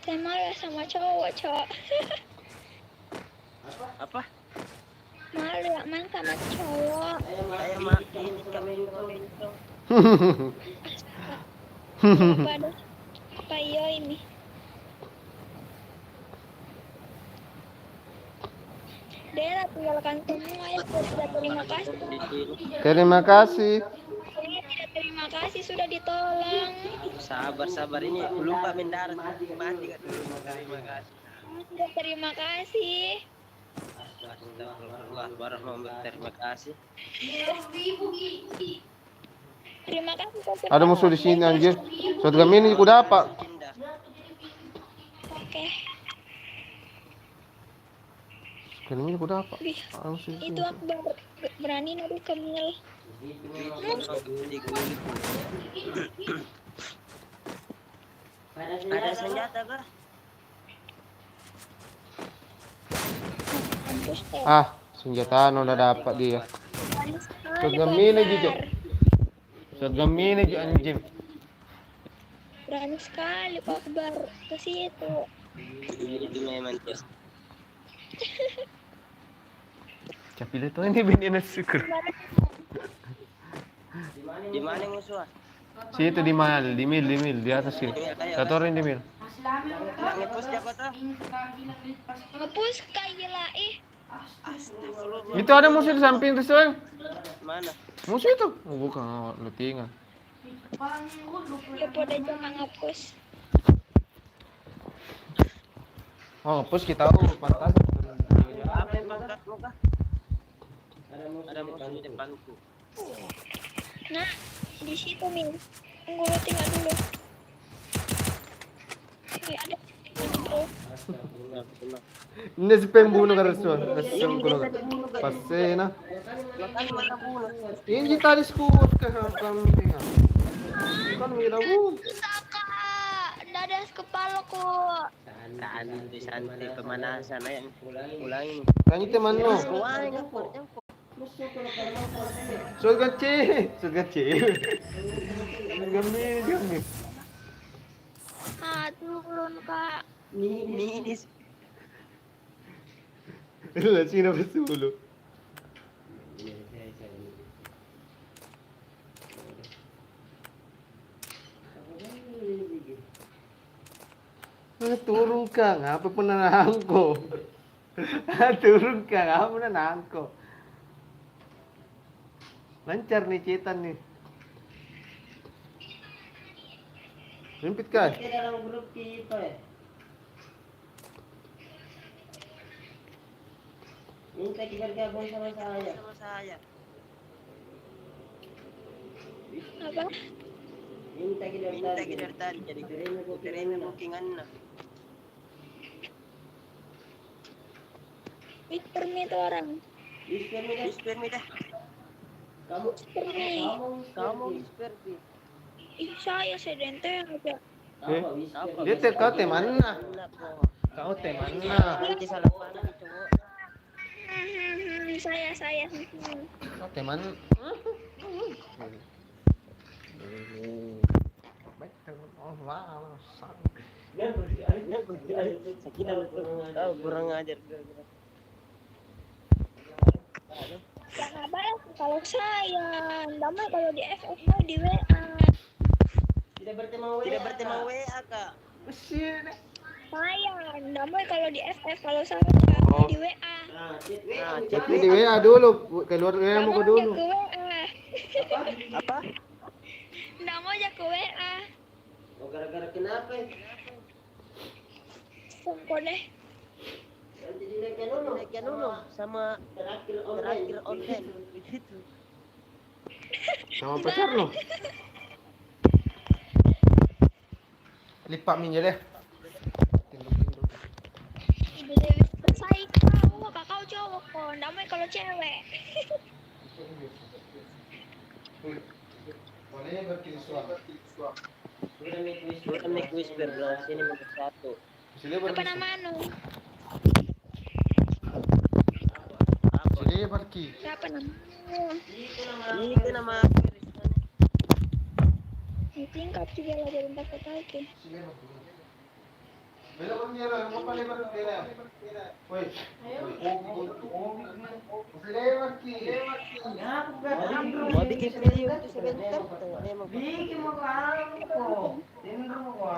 Saya malu sama cowok. Apa? Malu ya main sama cowok. Saya makin kami itu. Pada apa iya ini? Dela tinggalkan semua ya. Sudah terima kasih. Di sini. Terima kasih. Tidak terima kasih sudah ditolong. Sabar ini lupa mendarat mati kan dulu. Terima kasih. Sudah terima kasih. Astagfirullah warahmatullahi terima kasih. Terima kasih. Ada musuh di sini anjir. Shotgun ini ku dapat. Indah. Oke. Shotgun ini ku dapat. Wih, Ada musuh di itu sini. aku berani nadu kemil. Ada senjata kah? Kampus teh. Senjata udah dapat dia. Sekali, Shotgun Pak ini Akbar. Ji, Shotgun ini Ji, anjing. Berani sekali Pak Akbar ke situ. Jadi memang tuh. Capile to ini bini na syukur. Di mana musuh? Situ di mall, di mil, di atas sini. Satu orang di mil. Ngepus dia kota. Ngepus kayak gila ih. Astagfirullah. Itu ada musuh di samping tuh, Soeng. Mana? Musuh itu. Oh, bukan, lu tinggal. Ya pada cuma ngepus. Oh, push kita tahu pantas. Apa yang pangkatmu kah? Ada musuh di depanku. Nah, di situ nih. Tunggu lu tinggal dulu. Ada. Bro. Ini si pembunuh kan restoran. Kasih kulo. Pasena. Makanya mata bunuh. Ini kita di squad ke kami tinggal. Kan kita Saka, dadas kepalaku. Santai pemanasan aja. Ulangin. Kanya teman no. Wah, nyangkut. Surga C. Gami. Turun Kak. Ini Lah sino ba sulo? Turun ka, ngapa po nanahang ko? Turun ka, ngapa po nanahang ko? Lancar nih cetan nih. Limpit ka. dalam grup kita ya. Minta kita bergabung sama saya. Apa? Minta kita dari tadi jadi terima bookingan. Whisper me itu orang. Whisper me dah. Whisper me. Kamu whisper me. Ih, saya sedente aja. Dia kau teman na. Kau teman na. Nanti salah paham itu. Saya. Kau teman. Baik, oh wow, Kurang ajar. Jangan balas kalau saya. Damai kalau di FF mau di WA. Tidak bertema WA kak. Saya damai kalau di FF kalau saya mau di WA. Tapi di WA dulu, keluar WA mau dulu. Ke WA. Apa? Damai aja ke WA. Oh gara-gara kenapa? Tunggu deh. Nanti dinaikkan dulu sama terakhir online begitu. Sama pacar lo. Lipat minyak deh. Ibu Dewi selesai kau, kakak cowok kok. Damai kalau cewek. Boleh berkisah. Sudah make whisper belah sini nomor 1. Apa nama anu? Jadi pergi. Siapa nama? Itu nama aku. Tingkat juga lah jadi tak lagi. Belok dia lah, mau lebar dia. Woi. Mau bikin video itu sebentar. Bikin mau aku. Tinder mau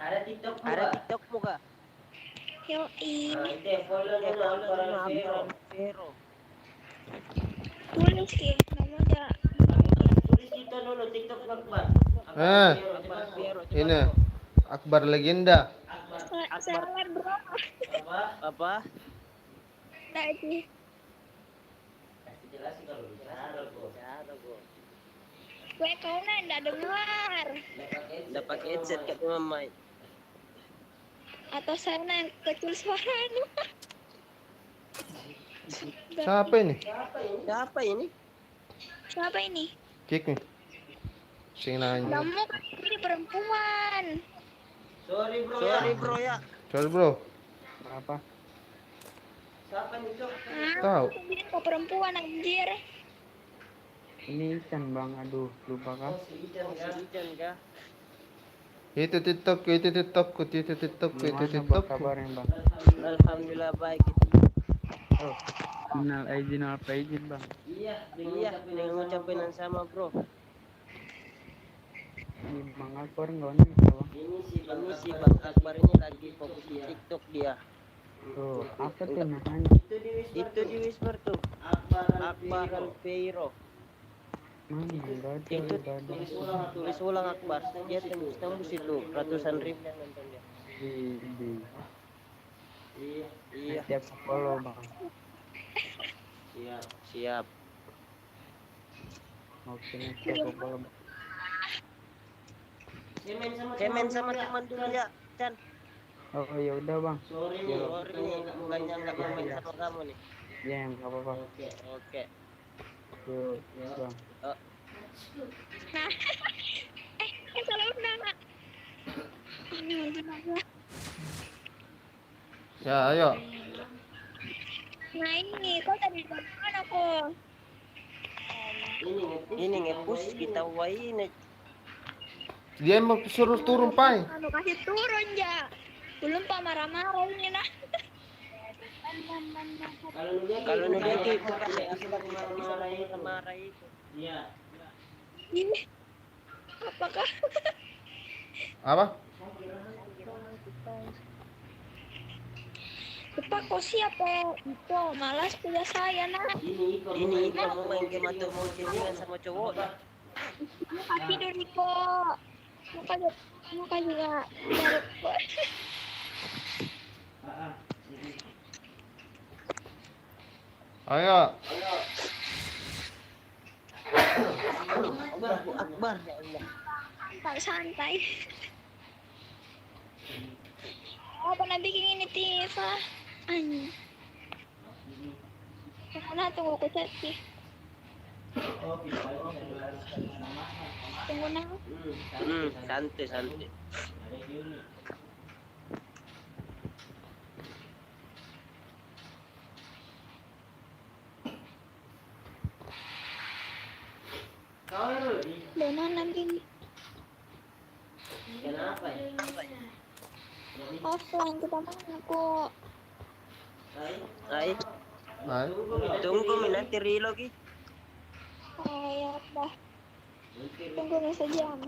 Ada TikTok muka. Yoi. Follow Vero. Tulis sih namanya. Tulis kita dulu TikTok Akbar. Ini Akbar legenda. Salah bro. Apa? Tadi. Jelasin kalau bicara kok. Gue kau nanda dengar. Udah pakai headset kat mama. Atau saya yang kecil suaranya. Siapa ini? Siapa ini? Siapa ini? Kik nih. Sing nanya. Kamu ini perempuan. Sorry bro ya. Sorry bro. Apa? Siapa nih Cok? Tahu. Ini kok perempuan anjir. Ini Ican bang, aduh lupa kah? Si Ican kah? Itu TikTok, itu TikTok, itu TikTok, itu Gimana TikTok. kabarnya bang? Alhamdulillah baik itu. Oh, minal aidin wal faizin bang. Iya, dengan ngucapin yang sama bro. Ini bang Akbar nggak bisa bang. Ini si Bang Akbar ini lagi fokus di TikTok dia. Tuh, apa tuh namanya? Itu di Whisper tuh. Akbar Alpeiro. Mana nggak ada, Itu nggak ada. tulis ulang Akbar. Dia tembus itu ratusan ribu yang nonton dia. Di Iya, tiap follow bang. siap. Oke, tiap follow. Cemen sama teman dulu ya, Chan. Oh ya udah bang. Sorry nih, bukannya nggak mau main sama kamu nih. Ya yang nggak apa-apa. Oke. Yuk bang. Nah, salah nama. Ini benar. Ya, ayo. Nah ini, kok tadi bantuan aku. Ini ngepush kita wain. Dia mau suruh turun, Pai. Anu kasih turun ya. Belum Pak marah-marah ini nah. Kalau nulis itu bukan marah itu. Iya. Ini apakah Apa? Pak kok siapa itu malas punya saya nah. Ini kamu main game atau mau chattingan sama cowok ya? Muka tidur Niko. Muka juga Ayo. Allahu Akbar ya Allah. santai. Oh, pernah bikin ini Tifa. Anjing. Tunggu ku chat sih. Tunggu nah. Santai. Dona nanti Kenapa ya? offline kita mana kok. Ay, Ay. tunggu nanti reload lagi. Oh ya udah. Tunggu nih sejam.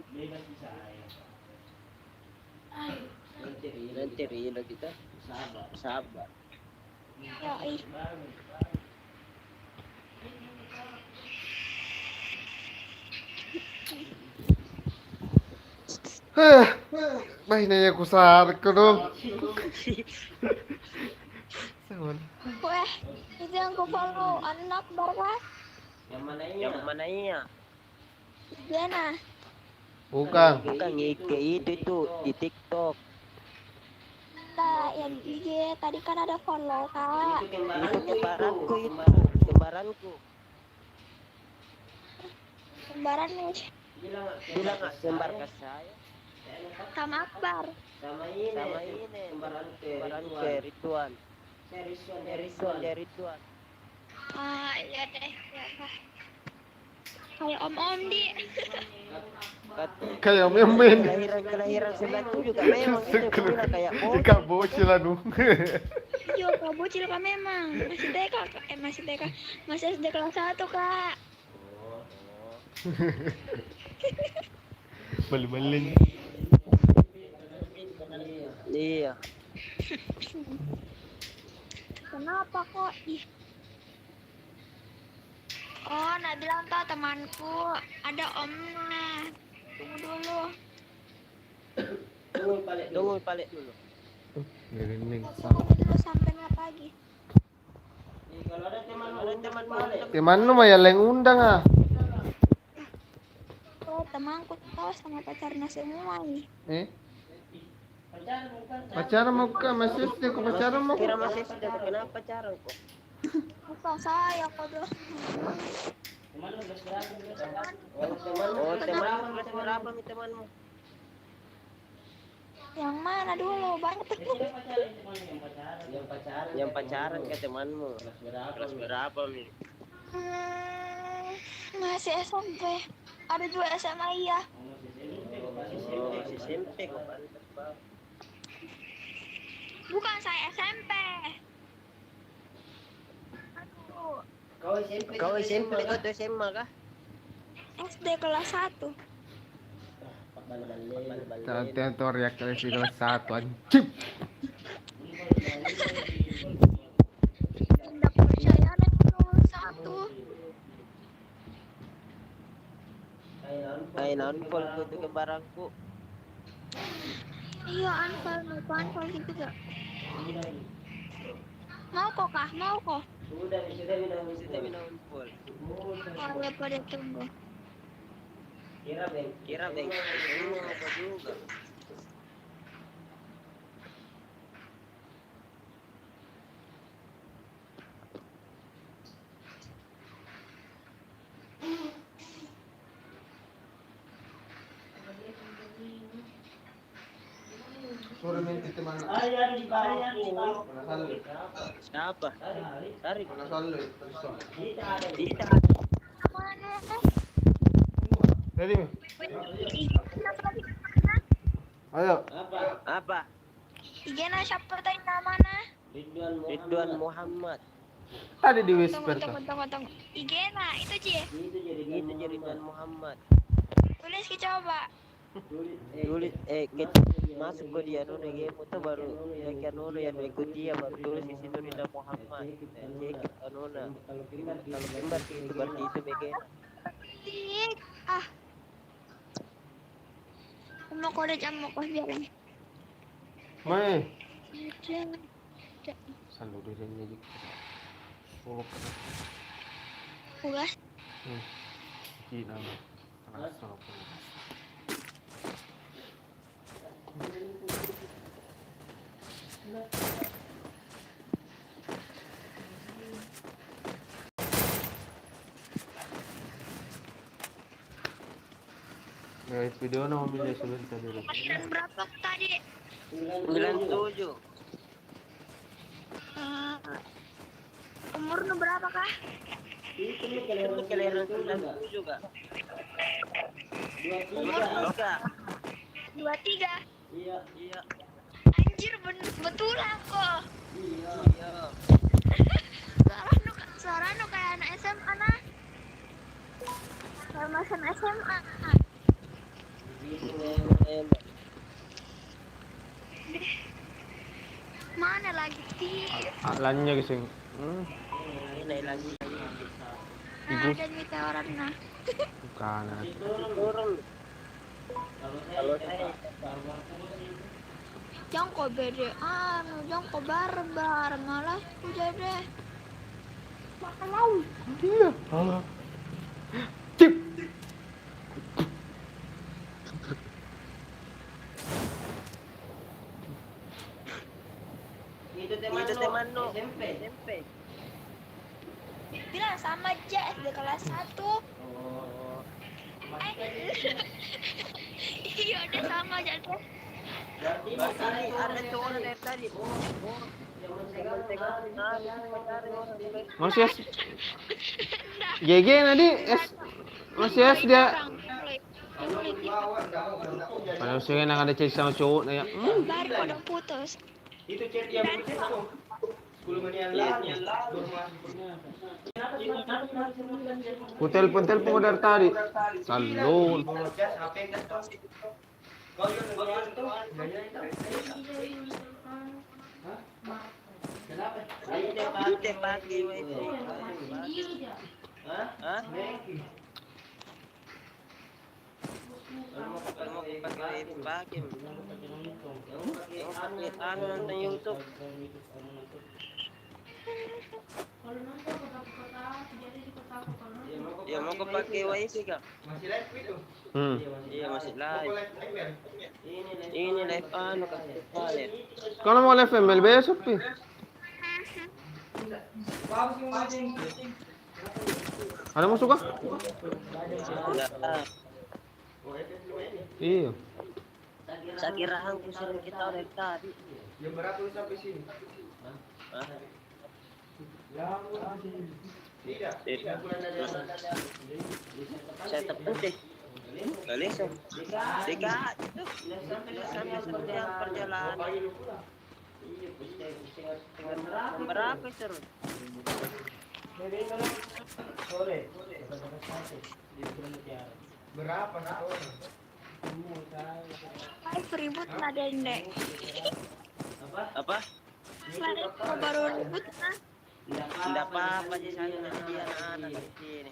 Nanti reload kita. Sabar. Ya ih. Mainnya aku saat ko dong. Weh, itu yang ku follow anak Akbar. Yang mana iya? Gana. Bukan. Bukan itu di TikTok. Nah, yang IG tadi kan ada follow kak. Itu kembaranku. Kembaran nih Bilang nggak kembar ke saya. sama Akbar. Sama ini kembaran ke Ridwan. Ridwan. Ah iya deh. Ya, Kak. Kayak om di. Kayak memen. Kelahiran 97 juga memang itu bilang kayak Ika bocil anu. Yo kak bocil kak memang masih TK masih TK masih SD kelas 1 kak. Balik-balik. Iya. Kenapa kok? Ih. Oh, nak bilang tau temanku ada omnya. Tunggu dulu. Tunggu balik dulu. Ngerinding. Tunggu dulu sampai nggak pagi. Kalau ada teman balik. Teman lu mah ya leng undang ah. Oh, temanku tahu sama pacarnya semua nih. Pacaran mau ke masih SD ke pacaran mau. Kira masih sudah kenapa pacaran kok? Bukan saya kok tuh. Temanmu kelas berapa nih temanmu? Yang mana dulu? Banyak tuh. Yang pacaran ke temanmu. Kelas berapa nih? Masih SMP. Ada 2 SMA iya. Oh, si SMP kok pantas banget. Bukan saya SMP. Aduh, Kau SMP kau tuh SMA kah? SD kelas 1. Tante teriak kali sih kelas 1 anjing. Tidak percaya ada kelas 1. Ay, naunpol ko ito ke barangku. Iya, anfal gitu gak? Mau kok kah? Mau kok? Sudah naunpol. Oh, ya pada tunggu. Kira beng, ini mau apa juga? Sore minti teman. Siapa? Sari. Salo. Tidak. Mana? Ready mi? Ayo. Apa? Igena siapa tadi namanya? Ridwan Muhammad. Tadi di whisper tuh. Tunggu. Igena, itu Ci. Itu jadi Ridwan Muhammad. Tulis Ki coba. Tulis masuk ke dia nuna game itu baru yang nuna yang ikut dia baru tulis di situ Ridwan Muhammad. Cek nuna. Kalau gambar itu berarti itu begini. Tik. Ah. Mau kode jam mau kos biar. Mai. Jangan. Salo di sini aja. Solo. Ugas. Kina. Solo. Guys, video na mamili sebentar dulu. Kalian berapa tadi? 97. Umurnya berapa kah? Itu kelahiran 97 juga. 23. 23. Iya. Anjir betulan kok. Iya. Sarano kayak anak SMA nah. Kemasan SMA. Mana lagi sih? Lannya guys. Ini lagi. Nah, ada meteoran nah. Bukan. Turun. Kalau saya Jangko bede, jangko barbar malah udah deh. Makan mau. Iya. Halo. Cip. itu teman no SMP. Bilang sama aja SD kelas 1. Oh. Iya, udah sama aja deh. Berarti ada cowok dari tadi. Masih GG nanti masih dia. Kalau saya nang ada chat sama cowok nanya. Baru udah putus. Itu chat yang putus tuh. 10 menit yang lalu. Ku telepon dari tadi. Salon. Kau yang tuh. Kenapa? Kita pakai wifi. Hah? Kalau mau pakai wifi pakai. Yang nonton YouTube. Ya mau pakai wifi kak? Masih live itu. Iya masih live. Ini live kak. Kalau mau live ML besok pi. Ada masuk kah? Iya. Saya kira aku sering kita dari tadi. Jam berapa lu sampai sini? Hah? Saya tepuk deh. Galing so. Dika itu. Sampai sepanjang perjalanan. Berapa terus? Berapa nak? Ribut lah dendek. Apa? Baru ribut nah. Tidak apa-apa sih saya nanti dia anak di sini.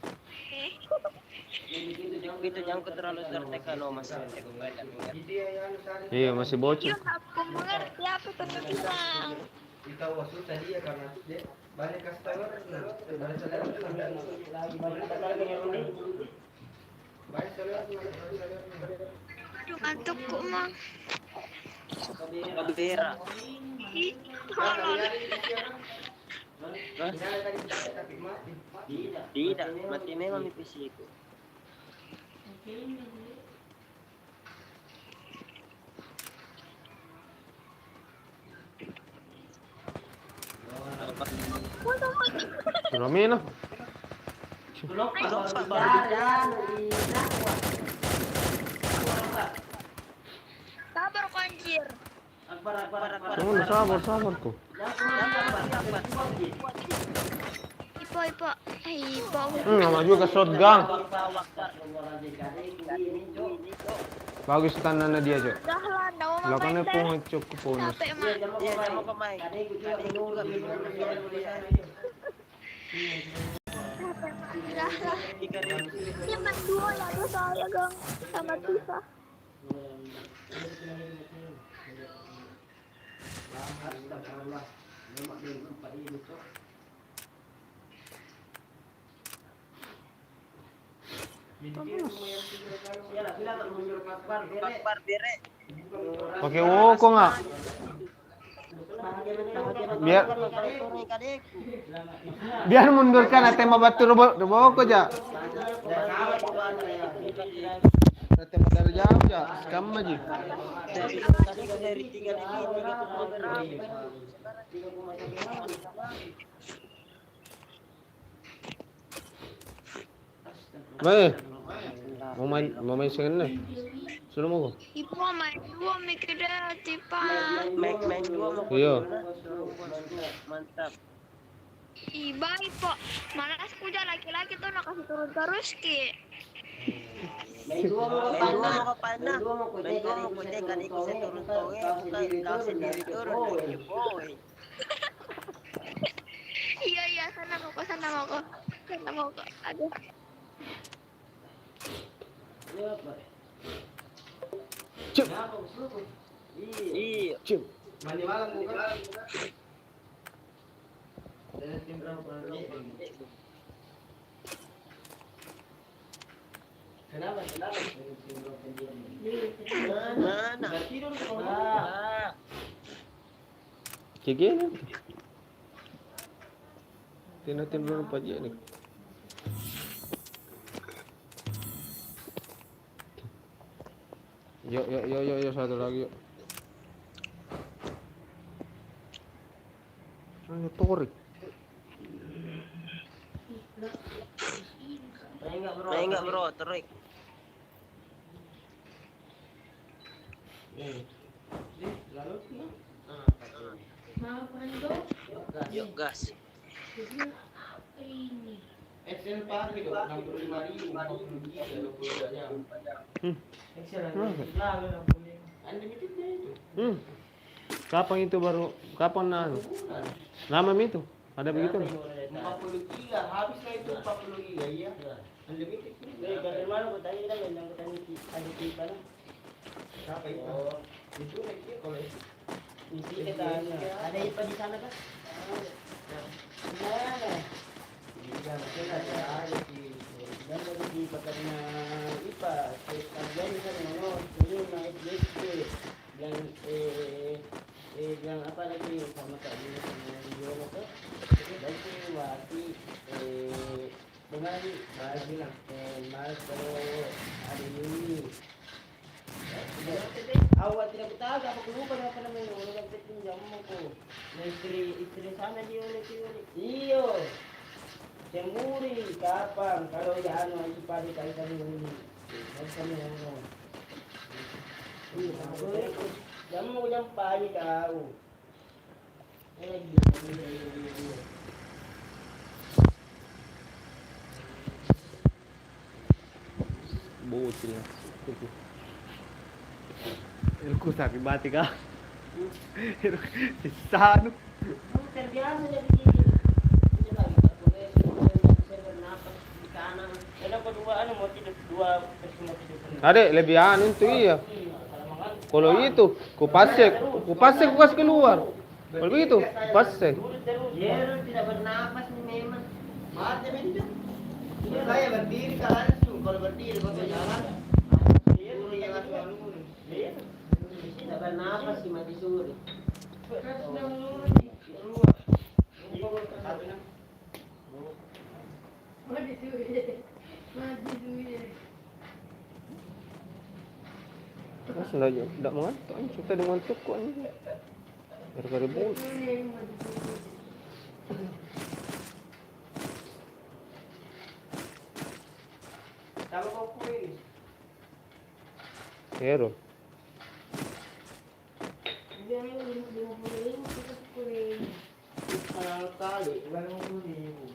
Itu jangan terlalu tertekan loh mas. Iya masih bocor. Iya, aku mengerti apa kau bilang. Kita wasu tadi ya karena dia banyak customer. Aduh, ngantukku mah. Bera. Ih, tolong. Tidak, mati memang di PC itu. Romino. Sabar kau anjir. Sabar kok. Ipo. Ipo. Nama juga shotgun. Bagus tandanya dia, Cok. Dah lah, ndak mau Lakukannya main pungut cukup bonus. capek mah. Dia nggak mau pemain. Adik juga bingung. Dah lah. Ini main dua ya, lu soalnya gang sama pisah. Bakbar bere. Pakai woko nggak? Biar mundurkan tema batu woko aja. Tema dari jauh aja, skam aja. Dari 3 ini. Baik. Mau main sini nih. Sudah mau kok? Ipo main dua mikirnya tipa. Main dua mau. Iya. Mantap. Iba Ipo. Malas puja laki-laki tuh nak kasih turun terus ki. Main dua mau ke panah. Main dua mau kutekan ikut saya turun toge. Bukan kau sendiri turun. Boy. Iya sana mau kok. Aduh. Cuk. Iya. Cuk. Mandi malam bukan? Kenapa? Mana? Gini. Tin dulu apa aja nih. Yuk, satu lagi yuk. Ayo torik. Main enggak bro, terik. Yuk gas. Excel pak gitu, 65.000, 40 giga, 20 jam. Excel lalu 60. Unlimited deh itu. Kapan itu baru? Kapan lama itu? Ada begitu? 40 giga, habis lah itu 40 giga, iya. Unlimited. Dari mana kau tanya kita yang kau tanya kita lah. Siapa itu? Itu lagi kalau itu. Isi kita ada IPA di sana kan? Mana? Iya, kita ada di Dan dari di pakainya IPA, kajian di sana ini naik SD yang yang apa lagi sama Kak Dini sama Yono tuh, dan si Wati dengan bilang Mas kalau ada Yuni. Awak tidak tahu apa kelupa apa namanya orang pinjam aku. Istri sana dia oleh iyo. Semuri, kapan? Kalau ya anu itu padi kali ini. Kami anu. Jam mau jam pagi kau. Bocil ya. Ilku sakit mati kah? Sisano. Terbiasa jadi ini lagi tak boleh saya bernapas di kanan. Kenapa dua anu mau tidur dua mau tidur. Adek, lebih anu itu iya. Kalau itu, kupasek kasih keluar. Kalau begitu, kupasek. Dia tidak bernapas nih memang. Mati begitu. Saya berdiri langsung kalau berdiri kalau jalan. Suruh jangan selalu. Tidak bernapas sih mati suruh. Mas enggak mengantuk, kita dengan ngantuk kok ini. Gara-gara bol. Sama kau ini. Hero. Kalau kali, uang 50.000.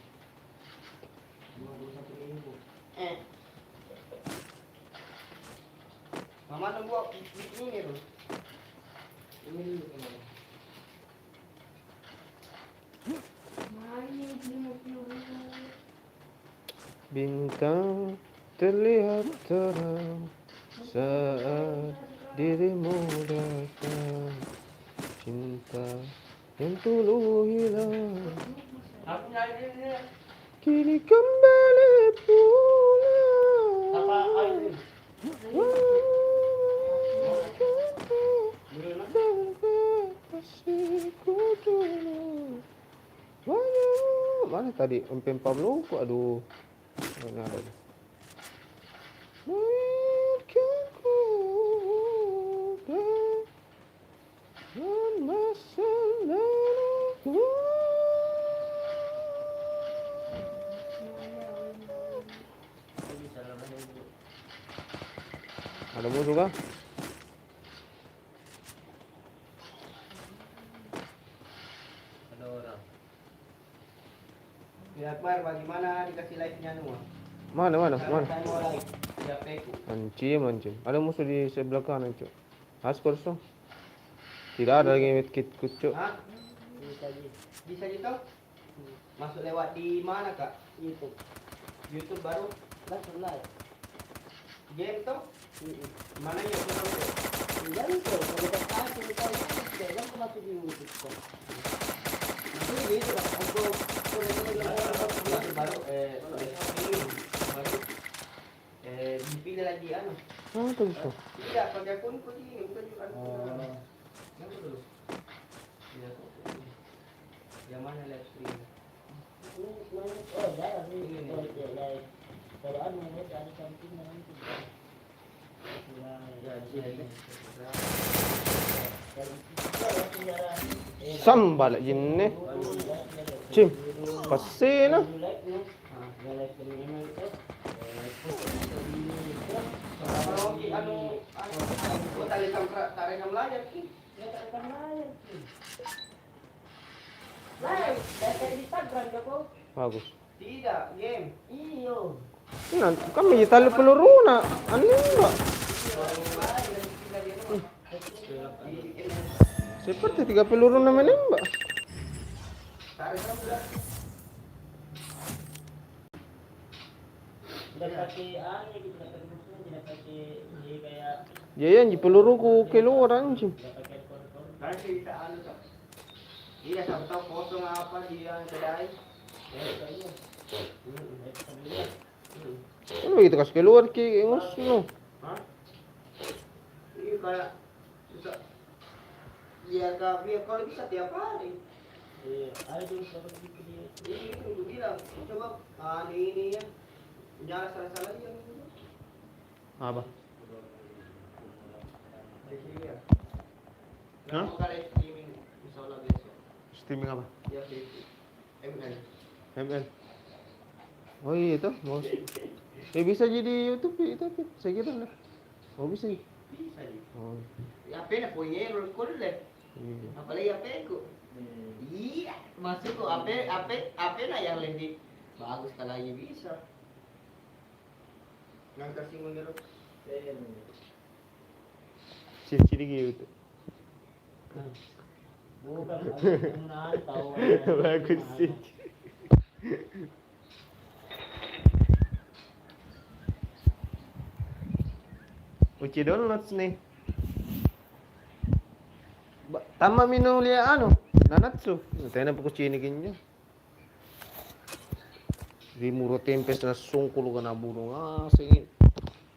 Mama nunggu ini tuh. Ini Bintang terlihat terang saat dirimu datang. Cinta yang dulu hilang aku nyari ini. kini kembali pulang. Apa ini? Mana tadi MP Pablo kok aduh. Mana ada. Ada musuh kah? Ada orang. Ya Akbar, bagaimana dikasih live-nya nu? Mana? Saya mau live. Ya peku. Mancing. Ada musuh di sebelah kanan, Cuk. Askor so. Tidak ada lagi medkit Cuk. Hah? Bisa gitu? Masuk lewat di mana, Kak? YouTube. YouTube baru langsung live. Game tuh? Mana ya tuh? Jadi tuh, kalau kita kasih kita jangan masuk di YouTube. Itu gitu lah, untuk baru dipilih lagi anu. Ah, tuh so. Tidak, pakai akun ini bukan juga. Yang dulu. Tidak. Yang mana live stream? Oh, jarang ini. Kalau anu ada sampingnya nanti. Sambal jinne. Cim. Pasena. Bagus. Tidak, game. Iyo. Nah, kami tali peluru na. Ano ba? Seperti 3 peluru na menembak. Tidak pakai anu gitu, tidak pakai ini kayak Jayan, peluru ku keluar anjing. kasih kita anu tuh. Iya, tahu kosong apa dia kedai. Ano kita kasih keluar ki ngos no. Hah? Ini kayak bisa ya kalau bisa tiap hari. Iya, ada juga seperti itu dia. Ini aku bilang, coba ini ya. Jangan salah-salah dia. Apa? Di sini ya. Hah? Mau kali streaming misalnya besok. Streaming apa? Ya Facebook. ML. ML. Oh iya tuh, mau. Bisa jadi YouTube itu, saya kira lah. Oh bisa. Bisa nih. Oh. Ya pena punya error ko deh. Iya. Apalagi apa ko? Iya, masuk ko apa na yang lebih bagus kalau lagi bisa. Nang kasih mengeruk. Ciri-ciri gitu. Bukan penggunaan tahu. Bagus sih. Uci downloads nih. Tama minulia nanatsu. Tena po kucini kinyo. Rimuro tempes na sungkulo ka na buno nga singin.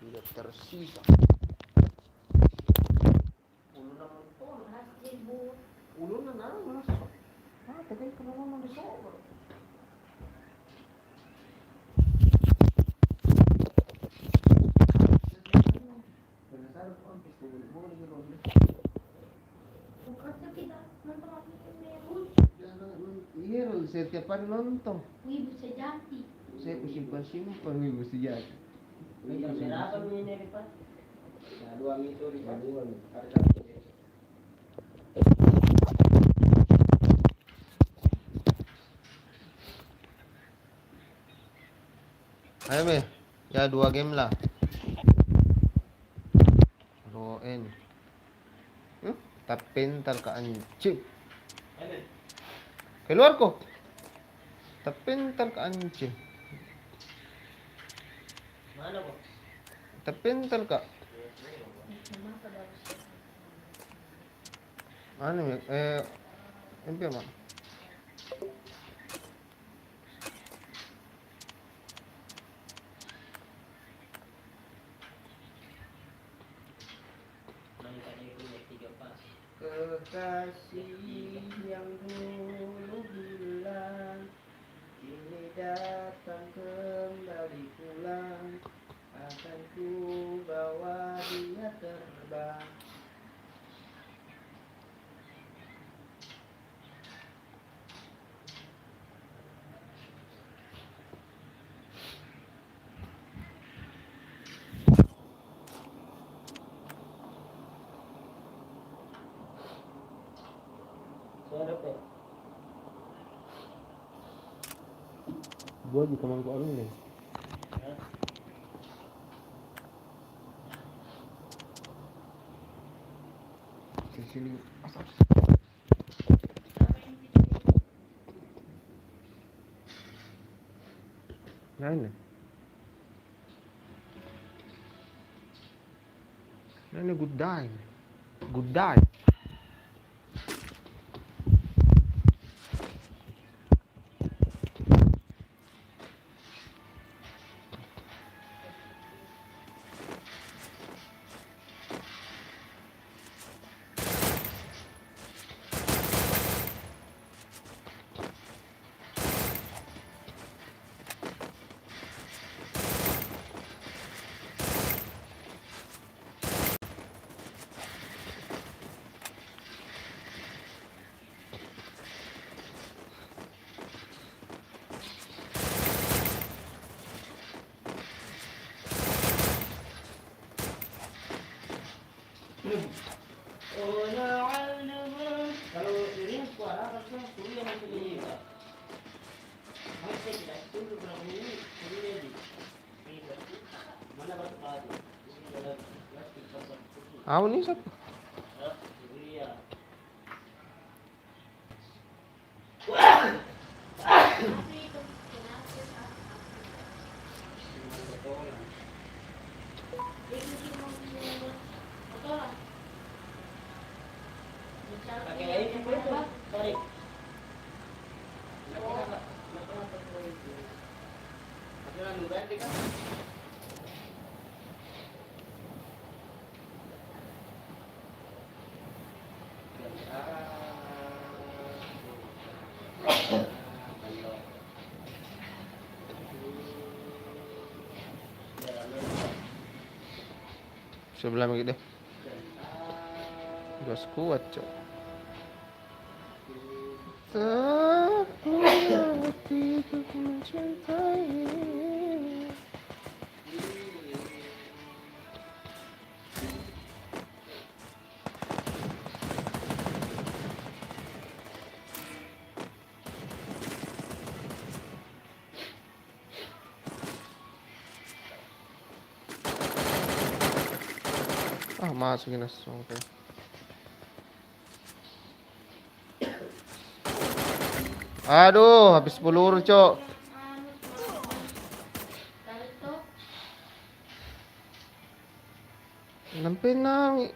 Tidak tersisa. Ulo na namas. Tagay ka naman ng sobra. Iya, saya tiap hari nonton. Wibu sejati. Saya simpan wibu sejati. Berapa ini Pak? Ya, 2 itu ribuan. Ayo me, ya 2 game lah. Roen. Tak pintar ka anjing. Keluar ko. Tak pintar ka anjing. Mana po? Tak pintar ka. Ano ya? MP mah. Kekasih yang dulu bilang kini datang kembali pulang, akan ku bawa dia terbang. Suara Pak. Gua di kamar gua nih. Sini asap. Nah ini good day. Good day. Kalau ini suara kan suruh yang masuk ini Pak. Masih tidak setuju kalau ini suruh ini. Mana batu tadi? Ini ada plastik kotak putih. Aku nih siapa? Iya. Pakai air itu, tarik. Ada luar di kan? Sebelah lagi deh. Udah kuat, cok. Untuk mencintai. Masukin na songke. Aduh, habis peluru, Cok. Sampai nang.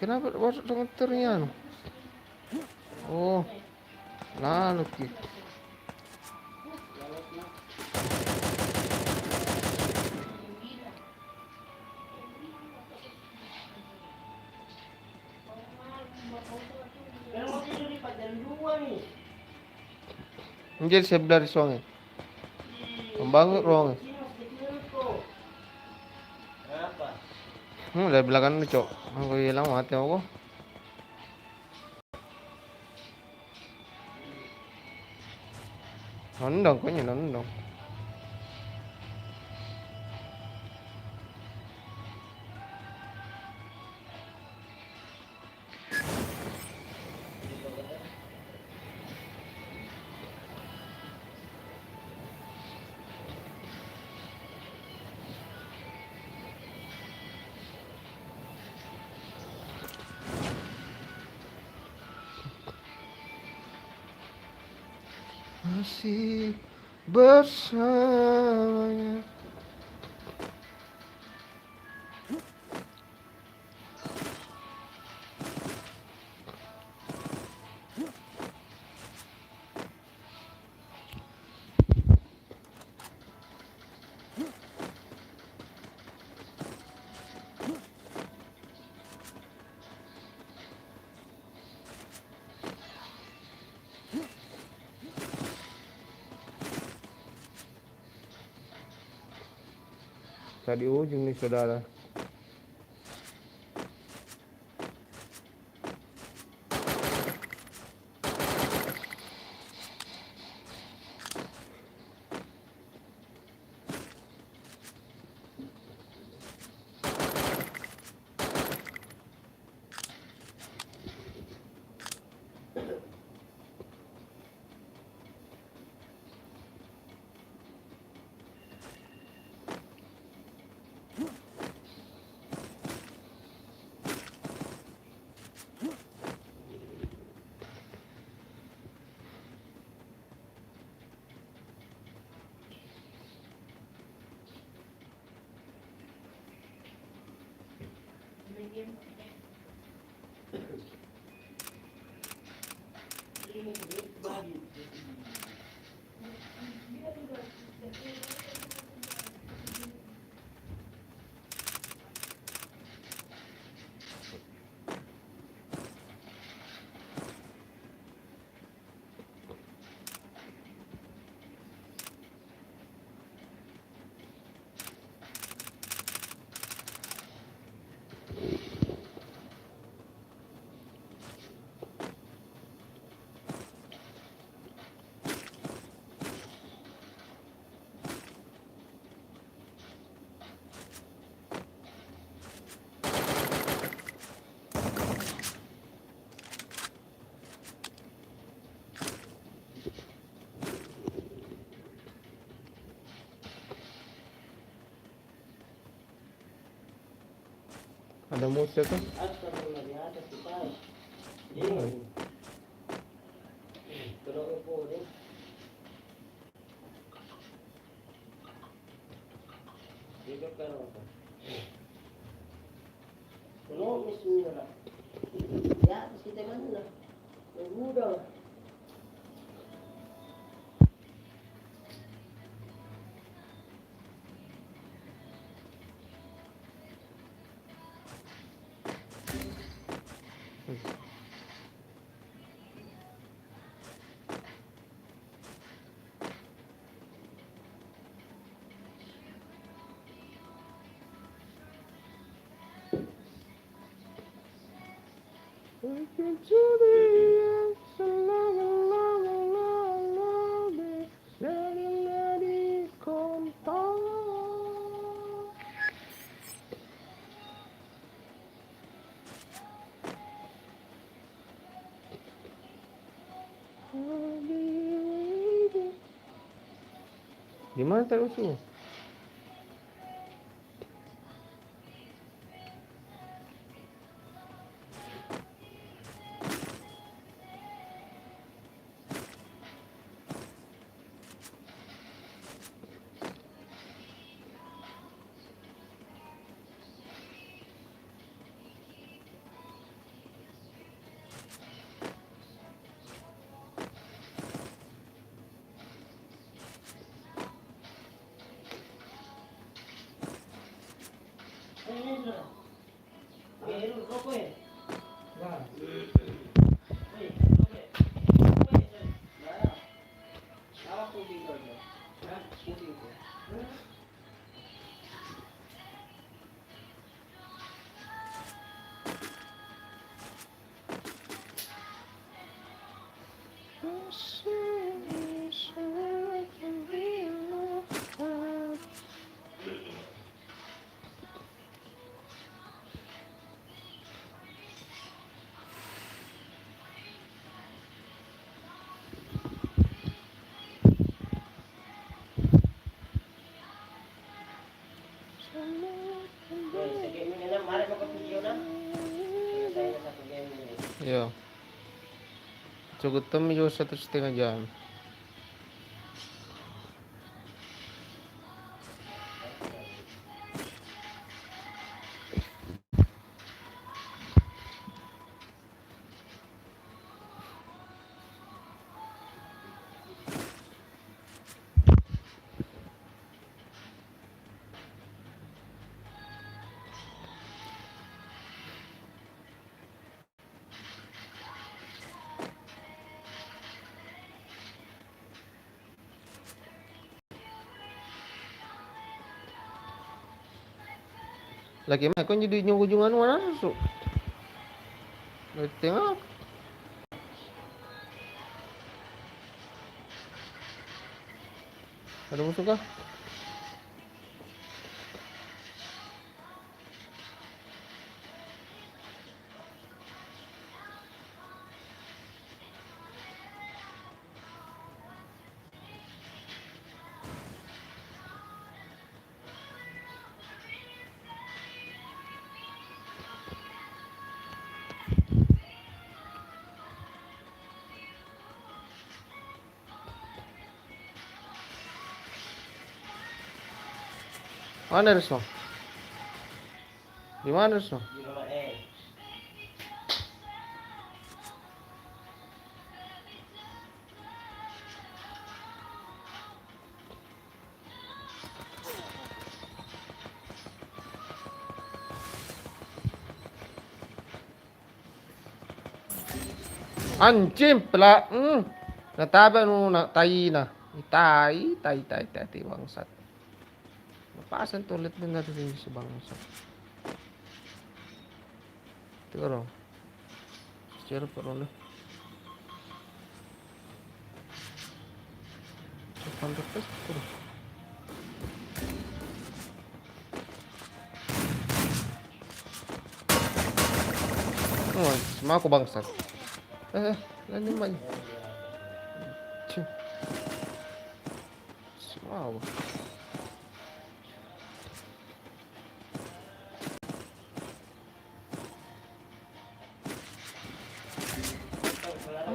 Kenapa masuk dengan terian? Oh, lalu ki. Pero mau tidur di padan dua nih. Menjadi sebelah songe. Membangun ruang. Sini mas kecil tuh. Apa? Dari belakang nih, Cok. Aku hilang mati aku. Nendang, kayaknya nendang. Masih bersamanya. Tadi ujung nih, saudara. Ada musuh tuh. Astagfirullah di atas kita. Ini. Kalau upo deh. Juga kalau apa? Kalau misalnya ya kita mana? Udah. Welcome to the end, so long, long, long, long. Gimana tarik musuh? Iya. Cukup temu juga 1,5 jam. Lagi mah kau jadi nyunggu-jungan mana masuk? Tengok. Ada musuh kah? Mana Resno? Di mana Resno? Anjing pelak. Nataba nu nak tai na. Tai bangsat. Lepasan toilet benar sini si bangsat. Tengok. Secara perlu. Sopan terus. Oh, semua aku bangsat. Lanjut main. Wow.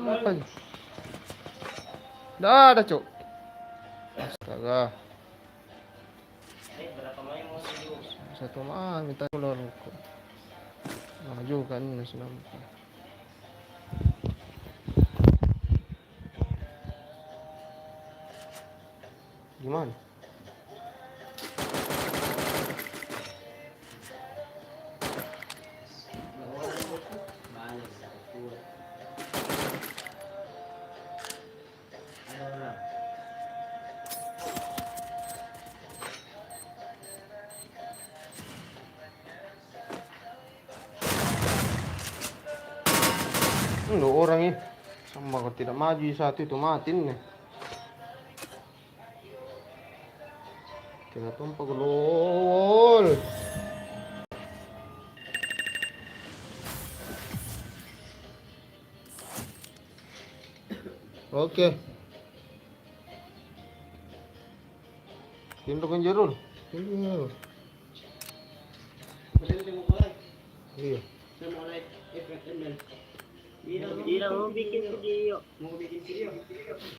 Apa ni? Dah, cuk. Astaga. Satu mah minta tolong aku. Maju kan senang. Gimana? Dua orang ini sama kalau tidak maju satu itu mati nih. Kita tumpah gol. Oke. Pintu kan Jerul. Pintu Jerul. Pwede mo ko like. Iya. Sa mo like effect and then. Hindi na mo bikin video. Mo bikin video.